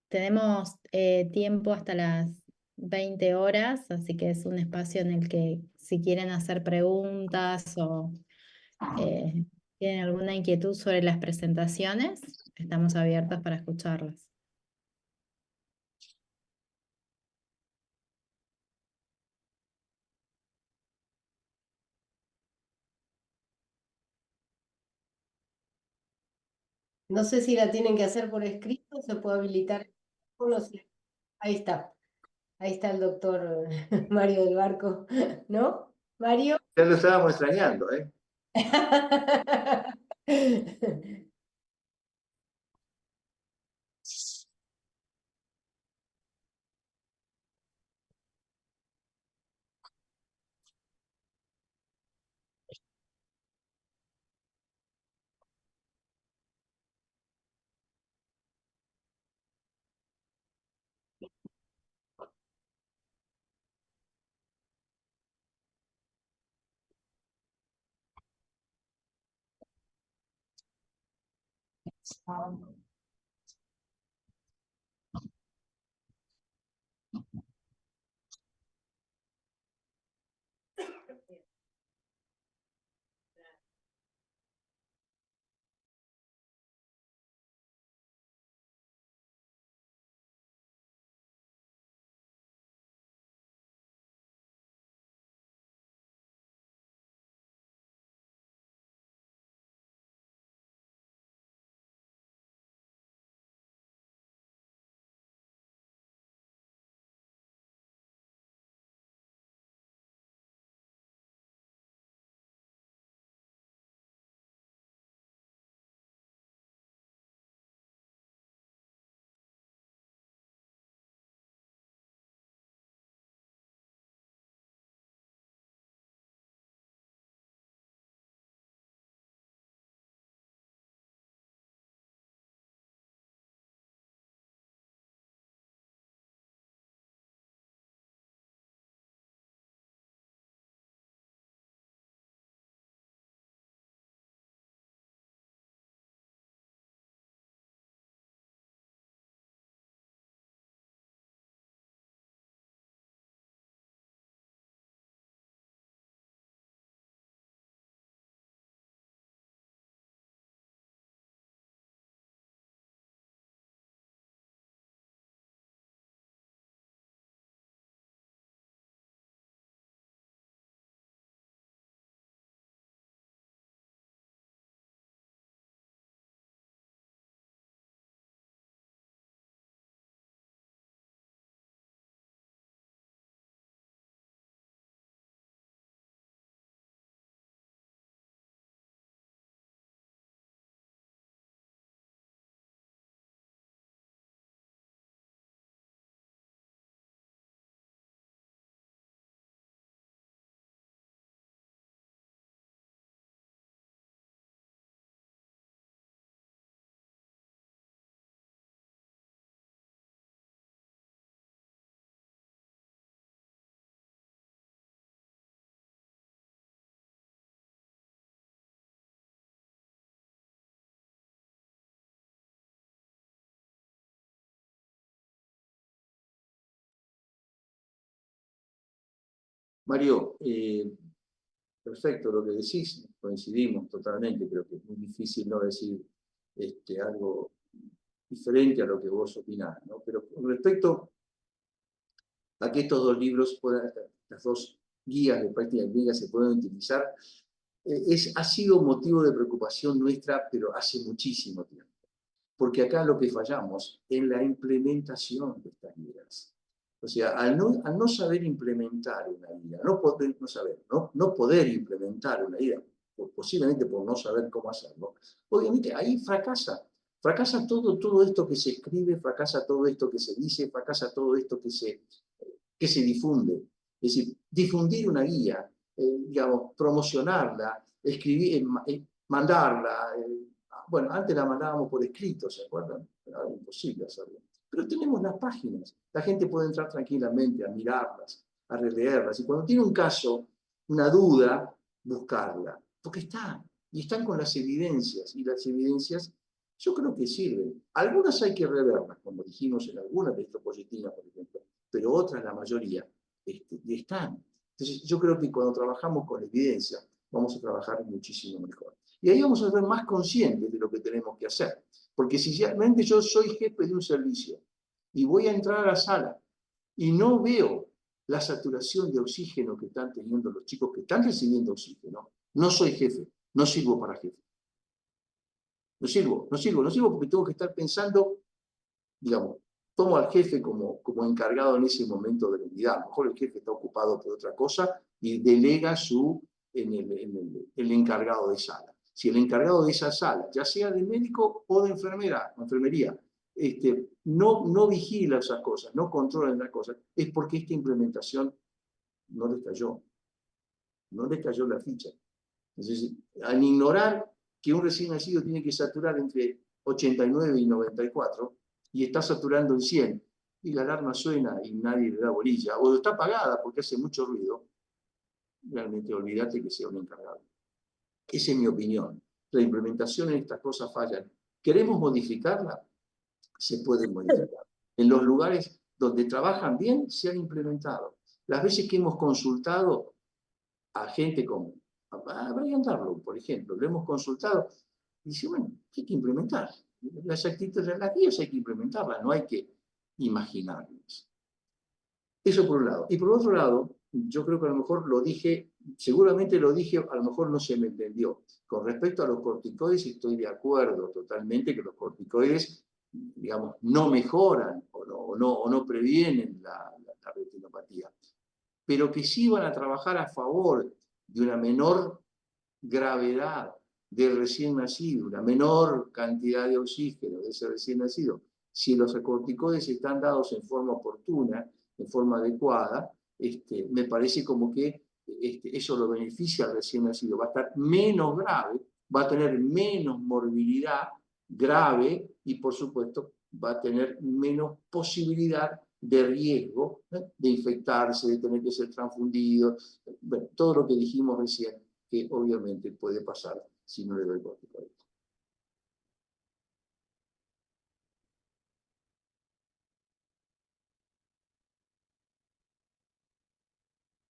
Tenemos tiempo hasta las 20 horas, así que es un espacio en el que si quieren hacer preguntas o tienen alguna inquietud sobre las presentaciones, estamos abiertos para escucharlas. No sé si la tienen que hacer por escrito, se puede habilitar el teléfono, sí. Ahí está el doctor Mario del Barco, ¿no? Mario. Ya lo estábamos extrañando, ¿eh? Mario, perfecto lo que decís, coincidimos totalmente, creo que es muy difícil no decir algo diferente a lo que vos opinás, ¿no? Pero con respecto a que estos dos libros, las dos guías de práctica clínica se puedan utilizar, ha sido motivo de preocupación nuestra, pero hace muchísimo tiempo. Porque acá lo que fallamos es la implementación de estas guías. O sea, al no saber implementar una guía, no poder implementar una guía, posiblemente por no saber cómo hacerlo, obviamente ahí fracasa. Fracasa todo esto que se escribe, fracasa todo esto que se dice, fracasa todo esto que se difunde. Es decir, difundir una guía, digamos, promocionarla, escribir, mandarla. Bueno, antes la mandábamos por escrito, ¿se acuerdan? Era imposible hacerlo. Pero tenemos las páginas. La gente puede entrar tranquilamente a mirarlas, a releerlas. Y cuando tiene un caso, una duda, buscarla. Porque está. Y están con las evidencias. Y las evidencias yo creo que sirven. Algunas hay que reverlas, como dijimos en algunas de estas diapositivas, por ejemplo. pero otras, la mayoría, están. Entonces, yo creo que cuando trabajamos con evidencia, vamos a trabajar muchísimo mejor. Y ahí vamos a ser más conscientes de lo que tenemos que hacer. Porque si realmente yo soy jefe de un servicio y voy a entrar a la sala y no veo la saturación de oxígeno que están teniendo los chicos que están recibiendo oxígeno, no soy jefe, no sirvo para jefe. No sirvo porque tengo que estar pensando, digamos, tomo al jefe como encargado en ese momento de la unidad. A lo mejor el jefe está ocupado por otra cosa y delega el encargado de sala. Si el encargado de esa sala, ya sea de médico o de enfermería, no vigila esas cosas, no controla esas cosas, es porque esta implementación no les cayó la ficha. Entonces, al ignorar que un recién nacido tiene que saturar entre 89 y 94, y está saturando en 100, y la alarma suena y nadie le da bolilla, o está apagada porque hace mucho ruido, realmente olvídate que sea un encargado. Esa es mi opinión. La implementación en estas cosas fallan. ¿Queremos modificarla? Se puede modificar. En los lugares donde trabajan bien, se han implementado. Las veces que hemos consultado a gente como a Brian Darlow, por ejemplo, lo hemos consultado, y dice, bueno, hay que implementar. Las actitudes relativas hay que implementarlas, no hay que imaginarlas. Eso por un lado. Y por otro lado, yo creo que a lo mejor lo dije, seguramente lo dije, a lo mejor no se me entendió. Con respecto a los corticoides, estoy de acuerdo totalmente que los corticoides, digamos, no mejoran o no previenen la retinopatía, pero que sí van a trabajar a favor de una menor gravedad del recién nacido, una menor cantidad de oxígeno de ese recién nacido. Si los corticoides están dados en forma oportuna, en forma adecuada, me parece como que eso lo beneficia al recién nacido. Va a estar menos grave, va a tener menos morbilidad grave y, por supuesto, va a tener menos posibilidad de riesgo de infectarse, de tener que ser transfundido, bueno, todo lo que dijimos recién, que obviamente puede pasar si no le doy corticoides.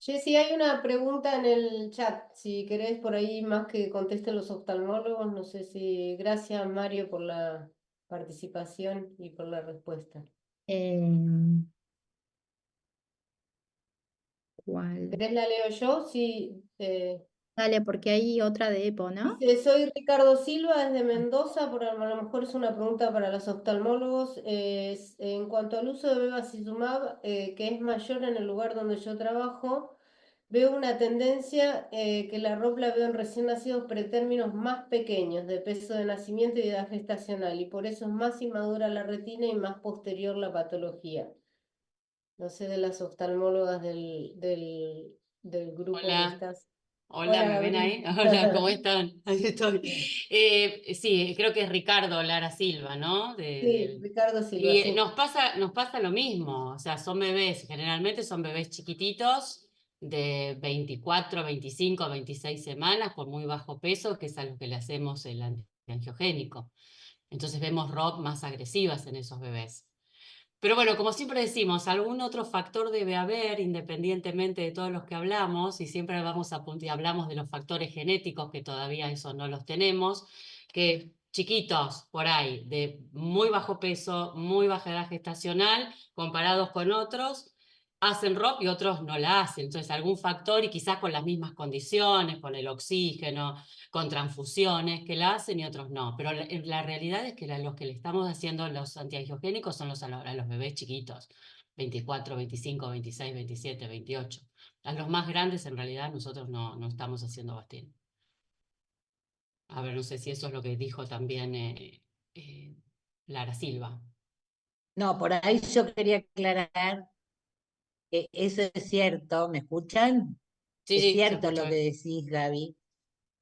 Jessy, hay una pregunta en el chat, si querés por ahí más que contesten los oftalmólogos, no sé si... Gracias, Mario, por la participación y por la respuesta. ¿Cuál? ¿Querés la leo yo? Sí. Dale, porque hay otra de EPO, ¿no? Dice, soy Ricardo Silva, desde Mendoza, pero a lo mejor es una pregunta para los oftalmólogos. En cuanto al uso de bevacizumab, que es mayor en el lugar donde yo trabajo, veo una tendencia que la ROP la veo en recién nacidos pretérminos más pequeños, de peso de nacimiento y edad gestacional, y por eso es más inmadura la retina y más posterior la patología. No sé, de las oftalmólogas del grupo que Hola, estás. hola, ¿me ven ahí? Hola, ¿cómo están? Ahí estoy. Sí. Sí, creo que es Ricardo Lara Silva, ¿no? Sí, Ricardo Silva, Y sí. nos pasa lo mismo, o sea, son bebés, generalmente son bebés chiquititos de 24, 25, 26 semanas por muy bajo peso, que es a lo que le hacemos el antiangiogénico. Entonces vemos ROP más agresivas en esos bebés. Pero bueno, como siempre decimos, algún otro factor debe haber, independientemente de todos los que hablamos, y siempre vamos a y hablamos de los factores genéticos, que todavía eso no los tenemos, que chiquitos por ahí, de muy bajo peso, muy baja edad gestacional, comparados con otros, hacen ROP y otros no la hacen. Entonces, algún factor, y quizás con las mismas condiciones, con el oxígeno, con transfusiones, que la hacen y otros no. Pero la realidad es que los que le estamos haciendo los antiangiogénicos son a los bebés chiquitos, 24, 25, 26, 27, 28. A los más grandes en realidad nosotros no estamos haciendo Bastin. A ver, no sé si eso es lo que dijo también Lara Silva. No, por ahí yo quería aclarar que eso es cierto, ¿me escuchan? Sí, Es sí, se cierto lo escucha que bien. decís, Gaby,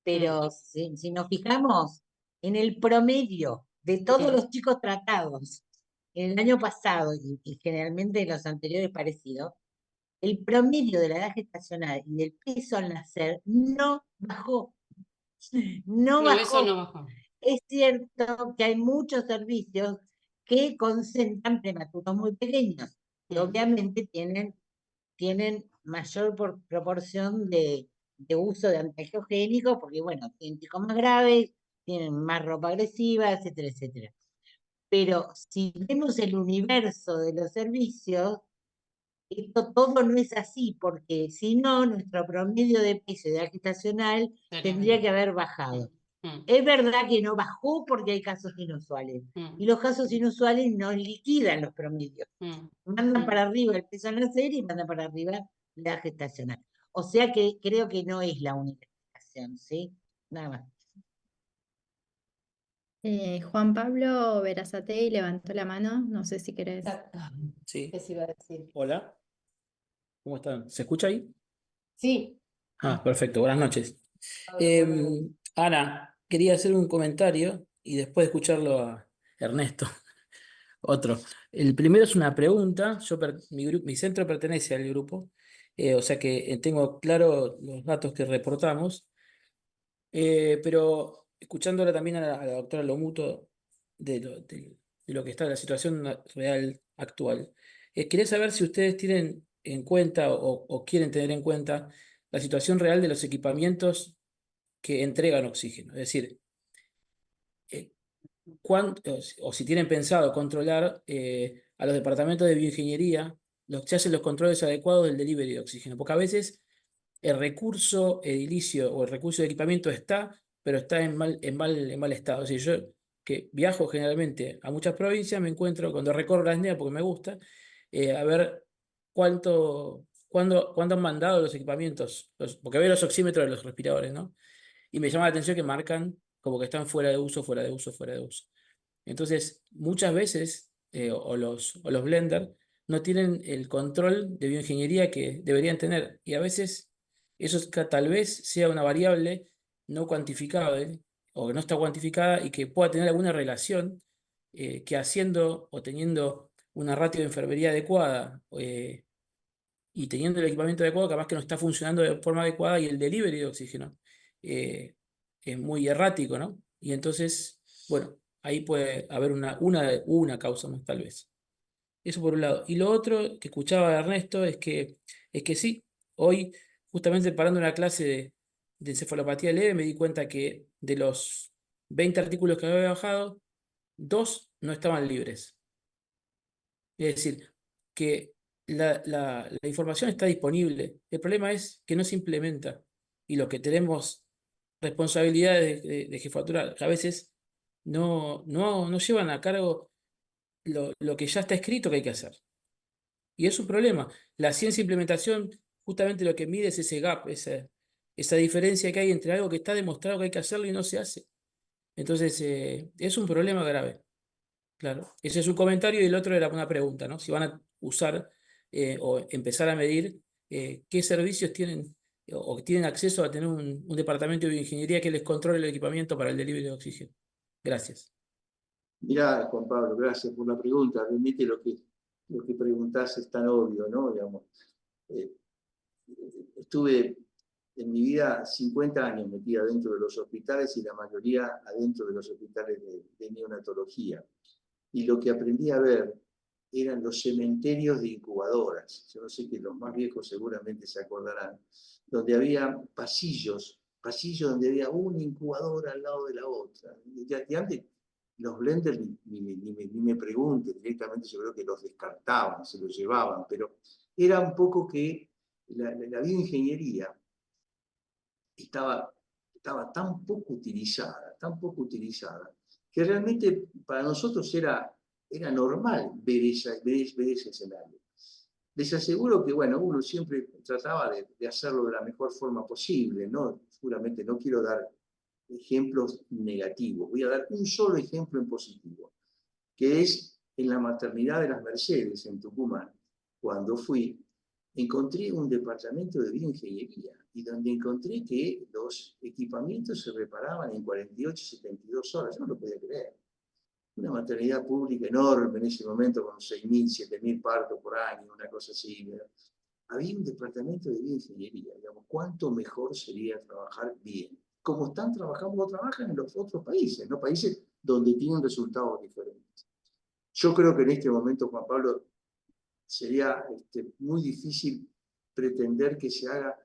pero si nos fijamos en el promedio de todos los chicos tratados en el año pasado y generalmente en los anteriores parecidos, el promedio de la edad gestacional y del peso al nacer no bajó. No No, eso bajó. no bajó. Es cierto que hay muchos servicios que concentran prematuros muy pequeños, que obviamente tienen mayor proporción de uso de antiangiogénicos, porque bueno, tienen ticos más graves, tienen más ropa agresiva, etcétera, etcétera. Pero si vemos el universo de los servicios, esto todo no es así, porque si no, nuestro promedio de peso y de edad gestacional tendría que haber bajado. Es verdad que no bajó porque hay casos inusuales, y los casos inusuales no liquidan los promedios. Mandan para arriba el peso al nacer y mandan para arriba la edad gestacional. O sea que creo que no es la única explicación, ¿sí? Nada más. Juan Pablo Berazategui levantó la mano, no sé si querés. Exacto. Sí. Eso iba a decir. Hola. ¿Cómo están? ¿Se escucha ahí? Sí. Ah, perfecto. Buenas noches. Ana, quería hacer un comentario y después de escucharlo a Ernesto, otro. El primero es una pregunta. Mi centro pertenece al grupo, o sea que tengo claro los datos que reportamos, pero escuchándola también a la doctora Lomuto de lo que está la situación real actual. Quería saber si ustedes tienen en cuenta o quieren tener en cuenta la situación real de los equipamientos que entregan oxígeno. Es decir, o si tienen pensado controlar a los departamentos de bioingeniería, los que hacen los controles adecuados del delivery de oxígeno. Porque a veces el recurso edilicio o el recurso de equipamiento está, pero está en mal estado. Es decir, yo que viajo generalmente a muchas provincias, me encuentro, cuando recorro la SNEA, porque me gusta, a ver cuándo han mandado los equipamientos, porque veo los oxímetros de los respiradores, ¿no? Y me llama la atención que marcan como que están fuera de uso, fuera de uso, fuera de uso. Entonces, muchas veces, o los blenders no tienen el control de bioingeniería que deberían tener. Y a veces eso tal vez sea una variable no cuantificable o que no está cuantificada y que pueda tener alguna relación que haciendo o teniendo una ratio de enfermería adecuada y teniendo el equipamiento adecuado, capaz que no está funcionando de forma adecuada y el delivery de oxígeno es muy errático, ¿no? Y entonces, bueno, ahí puede haber una causa más, tal vez. Eso por un lado. Y lo otro que escuchaba de Ernesto es que sí, hoy, justamente parando una clase de encefalopatía leve, me di cuenta que de los 20 artículos que había bajado, 2 no estaban libres. Es decir, que la información está disponible. El problema es que no se implementa. Y los que tenemos responsabilidades de jefatura a veces no llevan a cargo lo que ya está escrito que hay que hacer. Y es un problema. La ciencia de implementación justamente lo que mide es ese gap, esa diferencia que hay entre algo que está demostrado que hay que hacerlo y no se hace. Entonces, es un problema grave. Claro, ese es un comentario y el otro era una pregunta, ¿no? Si van a usar o empezar a medir qué servicios tienen o tienen acceso a tener un departamento de bioingeniería que les controle el equipamiento para el delivery de oxígeno. Gracias. Mirá, Juan Pablo, gracias por la pregunta. Realmente lo que preguntás es tan obvio, ¿no? Digamos, estuve en mi vida 50 años metida dentro de los hospitales y la mayoría adentro de los hospitales de neonatología. Y lo que aprendí a ver eran los cementerios de incubadoras. Yo no sé que los más viejos seguramente se acordarán, donde había pasillos donde había una incubadora al lado de la otra. Y antes los blenders ni me pregunten, directamente yo creo que los descartaban, se los llevaban, pero era un poco que la bioingeniería estaba tan poco utilizada, que realmente para nosotros era normal ver ese escenario. Les aseguro que, bueno, uno siempre trataba de hacerlo de la mejor forma posible, ¿no? Seguramente no quiero dar ejemplos negativos, voy a dar un solo ejemplo en positivo, que es en la maternidad de las Mercedes, en Tucumán. Cuando fui, encontré un departamento de bioingeniería y donde encontré que los equipamientos se reparaban en 48, 72 horas. Yo no lo podía creer. Una maternidad pública enorme en ese momento, con 6.000, 7.000 partos por año, una cosa así. Había un departamento de bioingeniería. Digamos, ¿cuánto mejor sería trabajar bien? Como están trabajando o trabajan en los otros países, ¿no? Países donde tienen resultados diferentes. Yo creo que en este momento, Juan Pablo, sería muy difícil pretender que se haga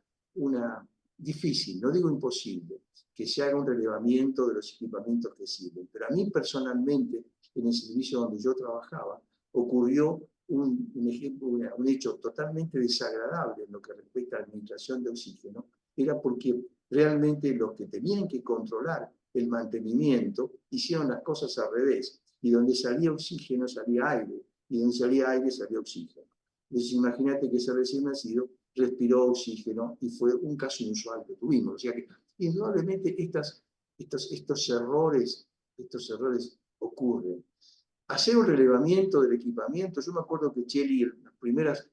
difícil, no digo imposible, que se haga un relevamiento de los equipamientos que sirven. Pero a mí personalmente, en el servicio donde yo trabajaba, ocurrió un hecho totalmente desagradable en lo que respecta a la administración de oxígeno, era porque realmente los que tenían que controlar el mantenimiento hicieron las cosas al revés, y donde salía oxígeno salía aire, y donde salía aire salía oxígeno. Entonces imagínate que ese recién nacido respiró oxígeno y fue un caso inusual que tuvimos. O sea que indudablemente estos errores ocurren. Hacer un relevamiento del equipamiento, yo me acuerdo que Cheli, los primeros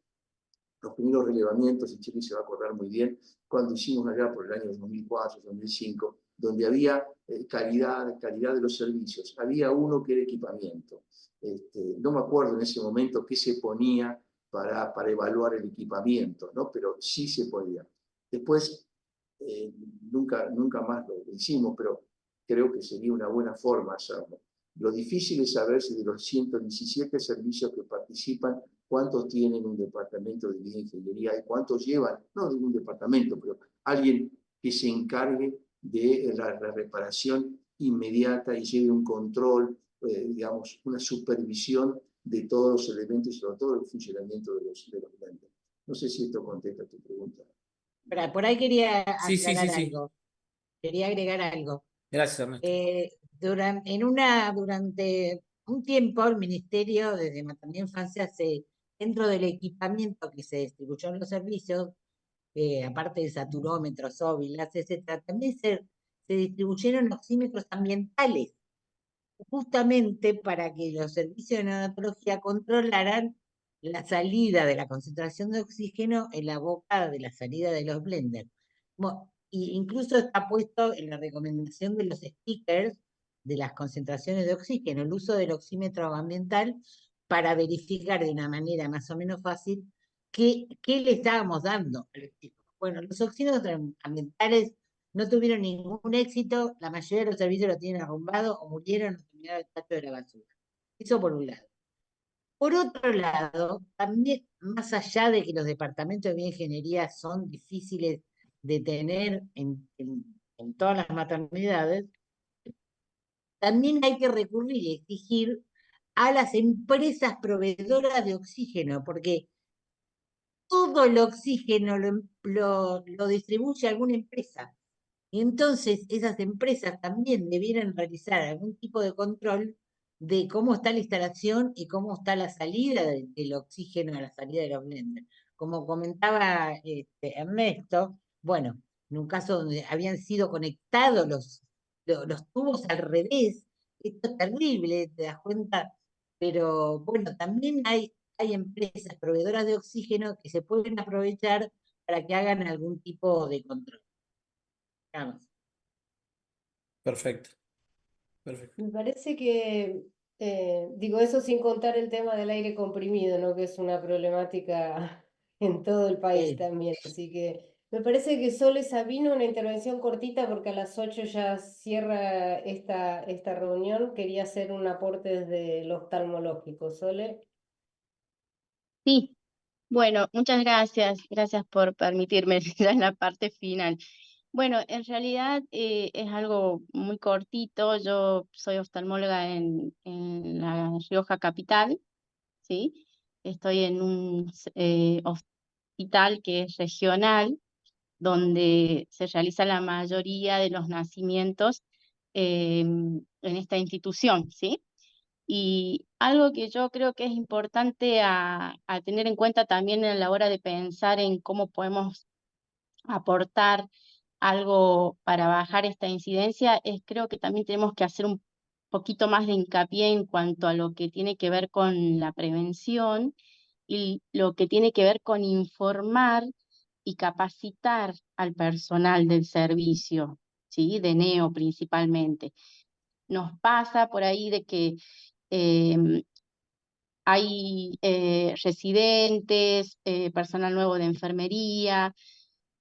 relevamientos, y Cheli se va a acordar muy bien, cuando hicimos allá por el año 2004, 2005, donde había calidad de los servicios, había uno que era equipamiento. No me acuerdo en ese momento qué se ponía para evaluar el equipamiento, ¿no? Pero sí se podía. Después, nunca más lo hicimos, pero creo que sería una buena forma hacerlo. Lo difícil es saber si de los 117 servicios que participan, cuántos tienen un departamento de bioingeniería y cuántos llevan, no de un departamento, pero alguien que se encargue de la reparación inmediata y lleve un control, digamos, una supervisión de todos los elementos y sobre todo el funcionamiento de los blenders. No sé si esto contesta tu pregunta. Por ahí quería Sí, sí, aclarar sí, sí. algo. Quería agregar algo. Gracias, Ernesto. Durante un tiempo el Ministerio de Maternidad e Infancia, dentro del equipamiento que se distribuyó en los servicios, aparte de saturómetros, óbilas, etc., también se distribuyeron oxímetros ambientales, justamente para que los servicios de neonatología controlaran la salida de la concentración de oxígeno en la boca de la salida de los blenders. Y incluso está puesto en la recomendación de los stickers de las concentraciones de oxígeno, el uso del oxímetro ambiental para verificar de una manera más o menos fácil qué le estábamos dando a los chicos. Bueno, los oxímetros ambientales no tuvieron ningún éxito, la mayoría de los servicios lo tienen arrumbado o murieron o terminaron el tacho de la basura. Eso por un lado. Por otro lado, también, más allá de que los departamentos de bioingeniería son difíciles de tener en todas las maternidades, también hay que recurrir y exigir a las empresas proveedoras de oxígeno, porque todo el oxígeno lo distribuye alguna empresa. Y entonces esas empresas también debieran realizar algún tipo de control de cómo está la instalación y cómo está la salida del oxígeno a la salida de los blenders. Como comentaba Ernesto, bueno, en un caso donde habían sido conectados los tubos al revés, esto es terrible, te das cuenta, pero bueno, también hay empresas proveedoras de oxígeno que se pueden aprovechar para que hagan algún tipo de control. Vamos. Perfecto. Perfecto. Me parece que, digo eso sin contar el tema del aire comprimido, ¿no? Que es una problemática en todo el país Sí. también. Así que me parece que Sole Sabino, una intervención cortita porque a las 8 ya cierra esta reunión. Quería hacer un aporte desde lo oftalmológico. Sole. Sí, bueno, muchas gracias. Gracias por permitirme ya en la parte final. Bueno, en realidad es algo muy cortito. Yo soy oftalmóloga en La Rioja capital, ¿sí? Estoy en un hospital que es regional, donde se realiza la mayoría de los nacimientos en esta institución, ¿sí? Y algo que yo creo que es importante a tener en cuenta también a la hora de pensar en cómo podemos aportar algo para bajar esta incidencia es creo que también tenemos que hacer un poquito más de hincapié en cuanto a lo que tiene que ver con la prevención y lo que tiene que ver con informar y capacitar al personal del servicio, ¿sí? De neo principalmente. Nos pasa por ahí de que hay residentes, personal nuevo de enfermería,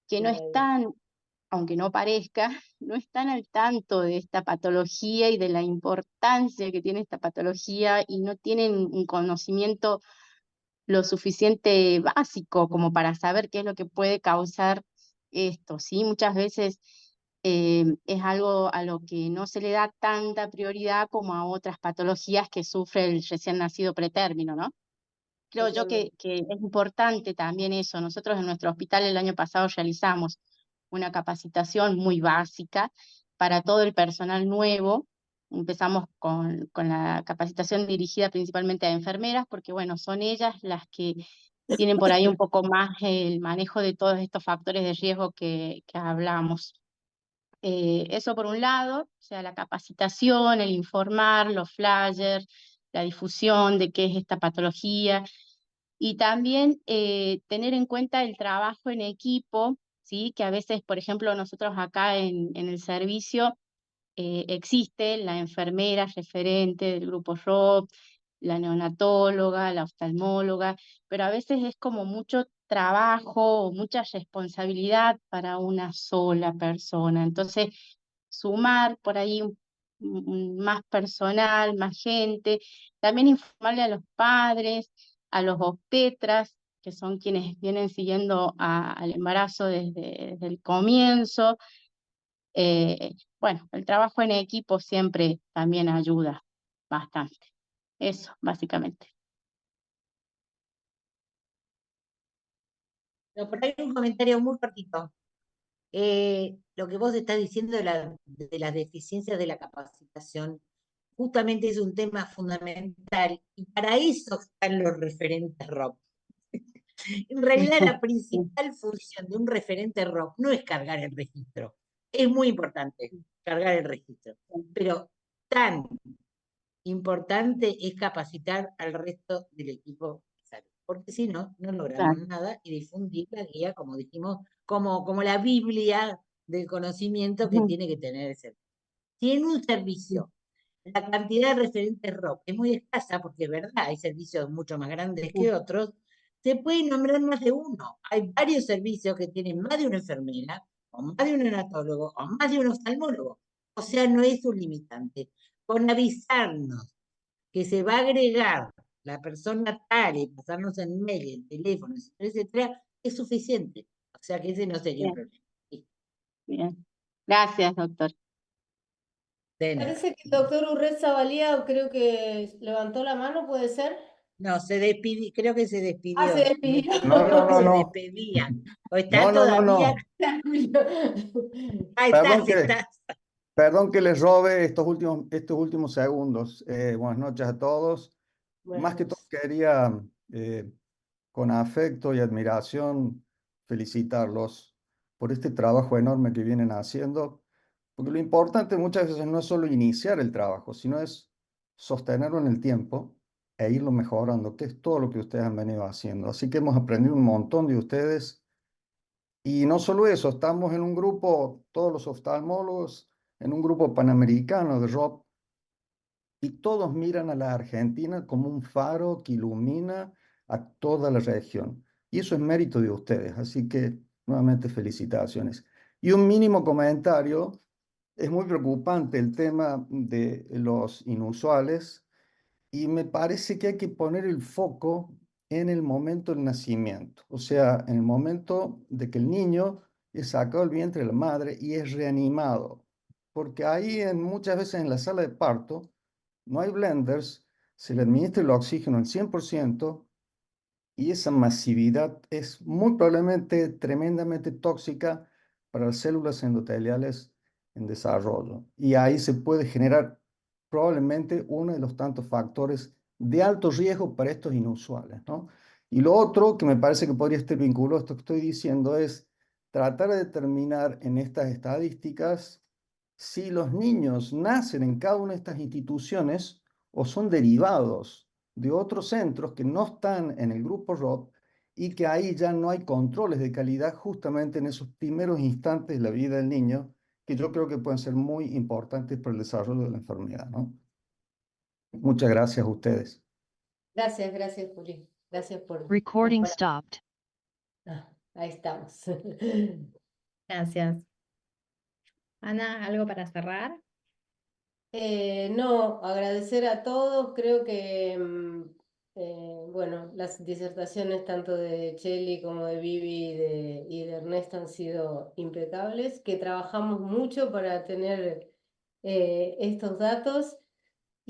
que no están, aunque no parezca, no están al tanto de esta patología y de la importancia que tiene esta patología y no tienen un conocimiento lo suficiente básico como para saber qué es lo que puede causar esto, ¿sí? Muchas veces es algo a lo que no se le da tanta prioridad como a otras patologías que sufre el recién nacido pretérmino, ¿no? Creo yo que es importante también eso. Nosotros en nuestro hospital el año pasado realizamos una capacitación muy básica para todo el personal nuevo. Empezamos con la capacitación dirigida principalmente a enfermeras, porque bueno, son ellas las que tienen por ahí un poco más el manejo de todos estos factores de riesgo que hablamos. Eso por un lado, o sea, la capacitación, el informar, los flyers, la difusión de qué es esta patología, y también tener en cuenta el trabajo en equipo, ¿sí? Que a veces, por ejemplo, nosotros acá en el servicio existe la enfermera referente del grupo ROP, la neonatóloga, la oftalmóloga, pero a veces es como mucho trabajo o mucha responsabilidad para una sola persona. Entonces, sumar por ahí más personal, más gente, también informarle a los padres, a los obstetras, que son quienes vienen siguiendo al embarazo desde el comienzo. Bueno, el trabajo en equipo siempre también ayuda bastante. Eso, básicamente. No, por ahí un comentario muy cortito. Lo que vos estás diciendo de las deficiencias de la capacitación, justamente es un tema fundamental y para eso están los referentes ROP. En realidad la principal función de un referente ROP no es cargar el registro, es muy importante cargar el registro, pero tan importante es capacitar al resto del equipo de salud, porque si no, no logramos Claro. nada y difundir la guía, como dijimos, como la Biblia del conocimiento que tiene que tener el servicio. Si en un servicio la cantidad de referentes ROP es muy escasa, porque es verdad, hay servicios mucho más grandes que otros, se puede nombrar más de uno. Hay varios servicios que tienen más de una enfermera, o más de un neonatólogo, o más de un oftalmólogo. O sea, no es un limitante. Con avisarnos que se va a agregar la persona tal y pasarnos en mail, el teléfono, etcétera, es suficiente. O sea que ese no sería un Bien, problema. Sí, bien. Gracias, doctor. de nada. Parece que el doctor Urreza Valía creo que levantó la mano, ¿puede ser? No, se despidió, creo que se Ah, se despidió. Me despidió. pareció que se No. despedía. O está No, no, no, todavía. no. Ahí Perdón estás, que, estás. perdón que les robe estos últimos segundos. Buenas noches a todos. Buenas Más que todo noches. quería, con afecto y admiración, felicitarlos por este trabajo enorme que vienen haciendo, porque lo importante muchas veces no es solo iniciar el trabajo, sino es sostenerlo en el tiempo e irlo mejorando, que es todo lo que ustedes han venido haciendo. Así que hemos aprendido un montón de ustedes. Y no solo eso, estamos en un grupo, todos los oftalmólogos, en un grupo panamericano de ROP, y todos miran a la Argentina como un faro que ilumina a toda la región. Y eso es mérito de ustedes, así que nuevamente felicitaciones. Y un mínimo comentario, es muy preocupante el tema de los inusuales y me parece que hay que poner el foco en el momento del nacimiento, o sea, en el momento de que el niño es sacado del vientre de la madre y es reanimado, porque ahí muchas veces en la sala de parto no hay blenders, se le administra el oxígeno al 100% y esa masividad es muy probablemente tremendamente tóxica para las células endoteliales en desarrollo. Y ahí se puede generar probablemente uno de los tantos factores de alto riesgo para estos inusuales, ¿no? Y lo otro que me parece que podría estar vinculado a esto que estoy diciendo es tratar de determinar en estas estadísticas si los niños nacen en cada una de estas instituciones o son derivados de otros centros que no están en el grupo ROP y que ahí ya no hay controles de calidad justamente en esos primeros instantes de la vida del niño, que yo creo que pueden ser muy importantes para el desarrollo de la enfermedad, ¿no? Muchas gracias a ustedes. Gracias, Juli. Gracias por... Recording stopped. Ah, ahí estamos. Gracias. Ana, ¿algo para cerrar? No, agradecer a todos, creo que bueno, las disertaciones tanto de Cheli como de Vivi y de Ernesto han sido impecables, que trabajamos mucho para tener estos datos.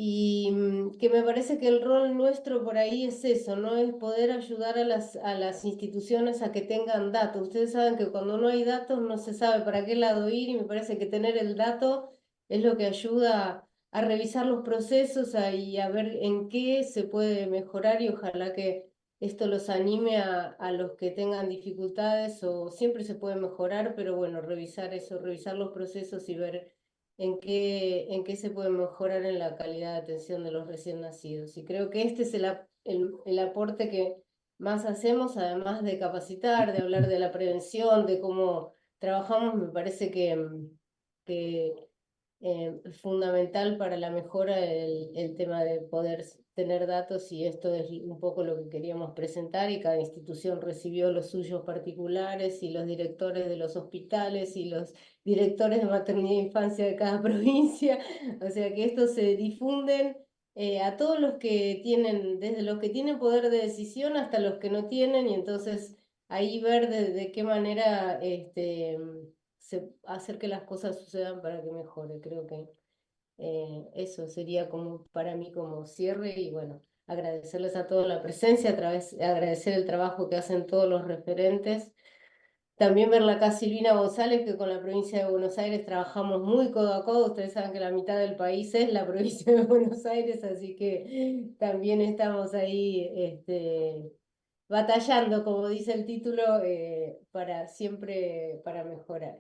Y que me parece que el rol nuestro por ahí es eso, ¿no? Es poder ayudar a las instituciones a que tengan datos. Ustedes saben que cuando no hay datos no se sabe para qué lado ir y me parece que tener el dato es lo que ayuda a revisar los procesos y a ver en qué se puede mejorar y ojalá que esto los anime a los que tengan dificultades o siempre se puede mejorar, pero bueno, revisar eso, revisar los procesos y ver en qué se puede mejorar en la calidad de atención de los recién nacidos. Y creo que este es el aporte que más hacemos, además de capacitar, de hablar de la prevención, de cómo trabajamos, me parece que es fundamental para la mejora el tema de poder tener datos y esto es un poco lo que queríamos presentar y cada institución recibió los suyos particulares y los directores de los hospitales y los directores de maternidad e infancia de cada provincia, o sea que estos se difunden a todos los que tienen, desde los que tienen poder de decisión hasta los que no tienen y entonces ahí ver de qué manera hacer que las cosas sucedan para que mejore. Creo que eso sería como para mí como cierre y bueno, agradecerles a todos la presencia, agradecer el trabajo que hacen todos los referentes. También verla acá Silvina González, que con la provincia de Buenos Aires trabajamos muy codo a codo. Ustedes saben que la mitad del país es la provincia de Buenos Aires, así que también estamos ahí batallando, como dice el título, para siempre para mejorar.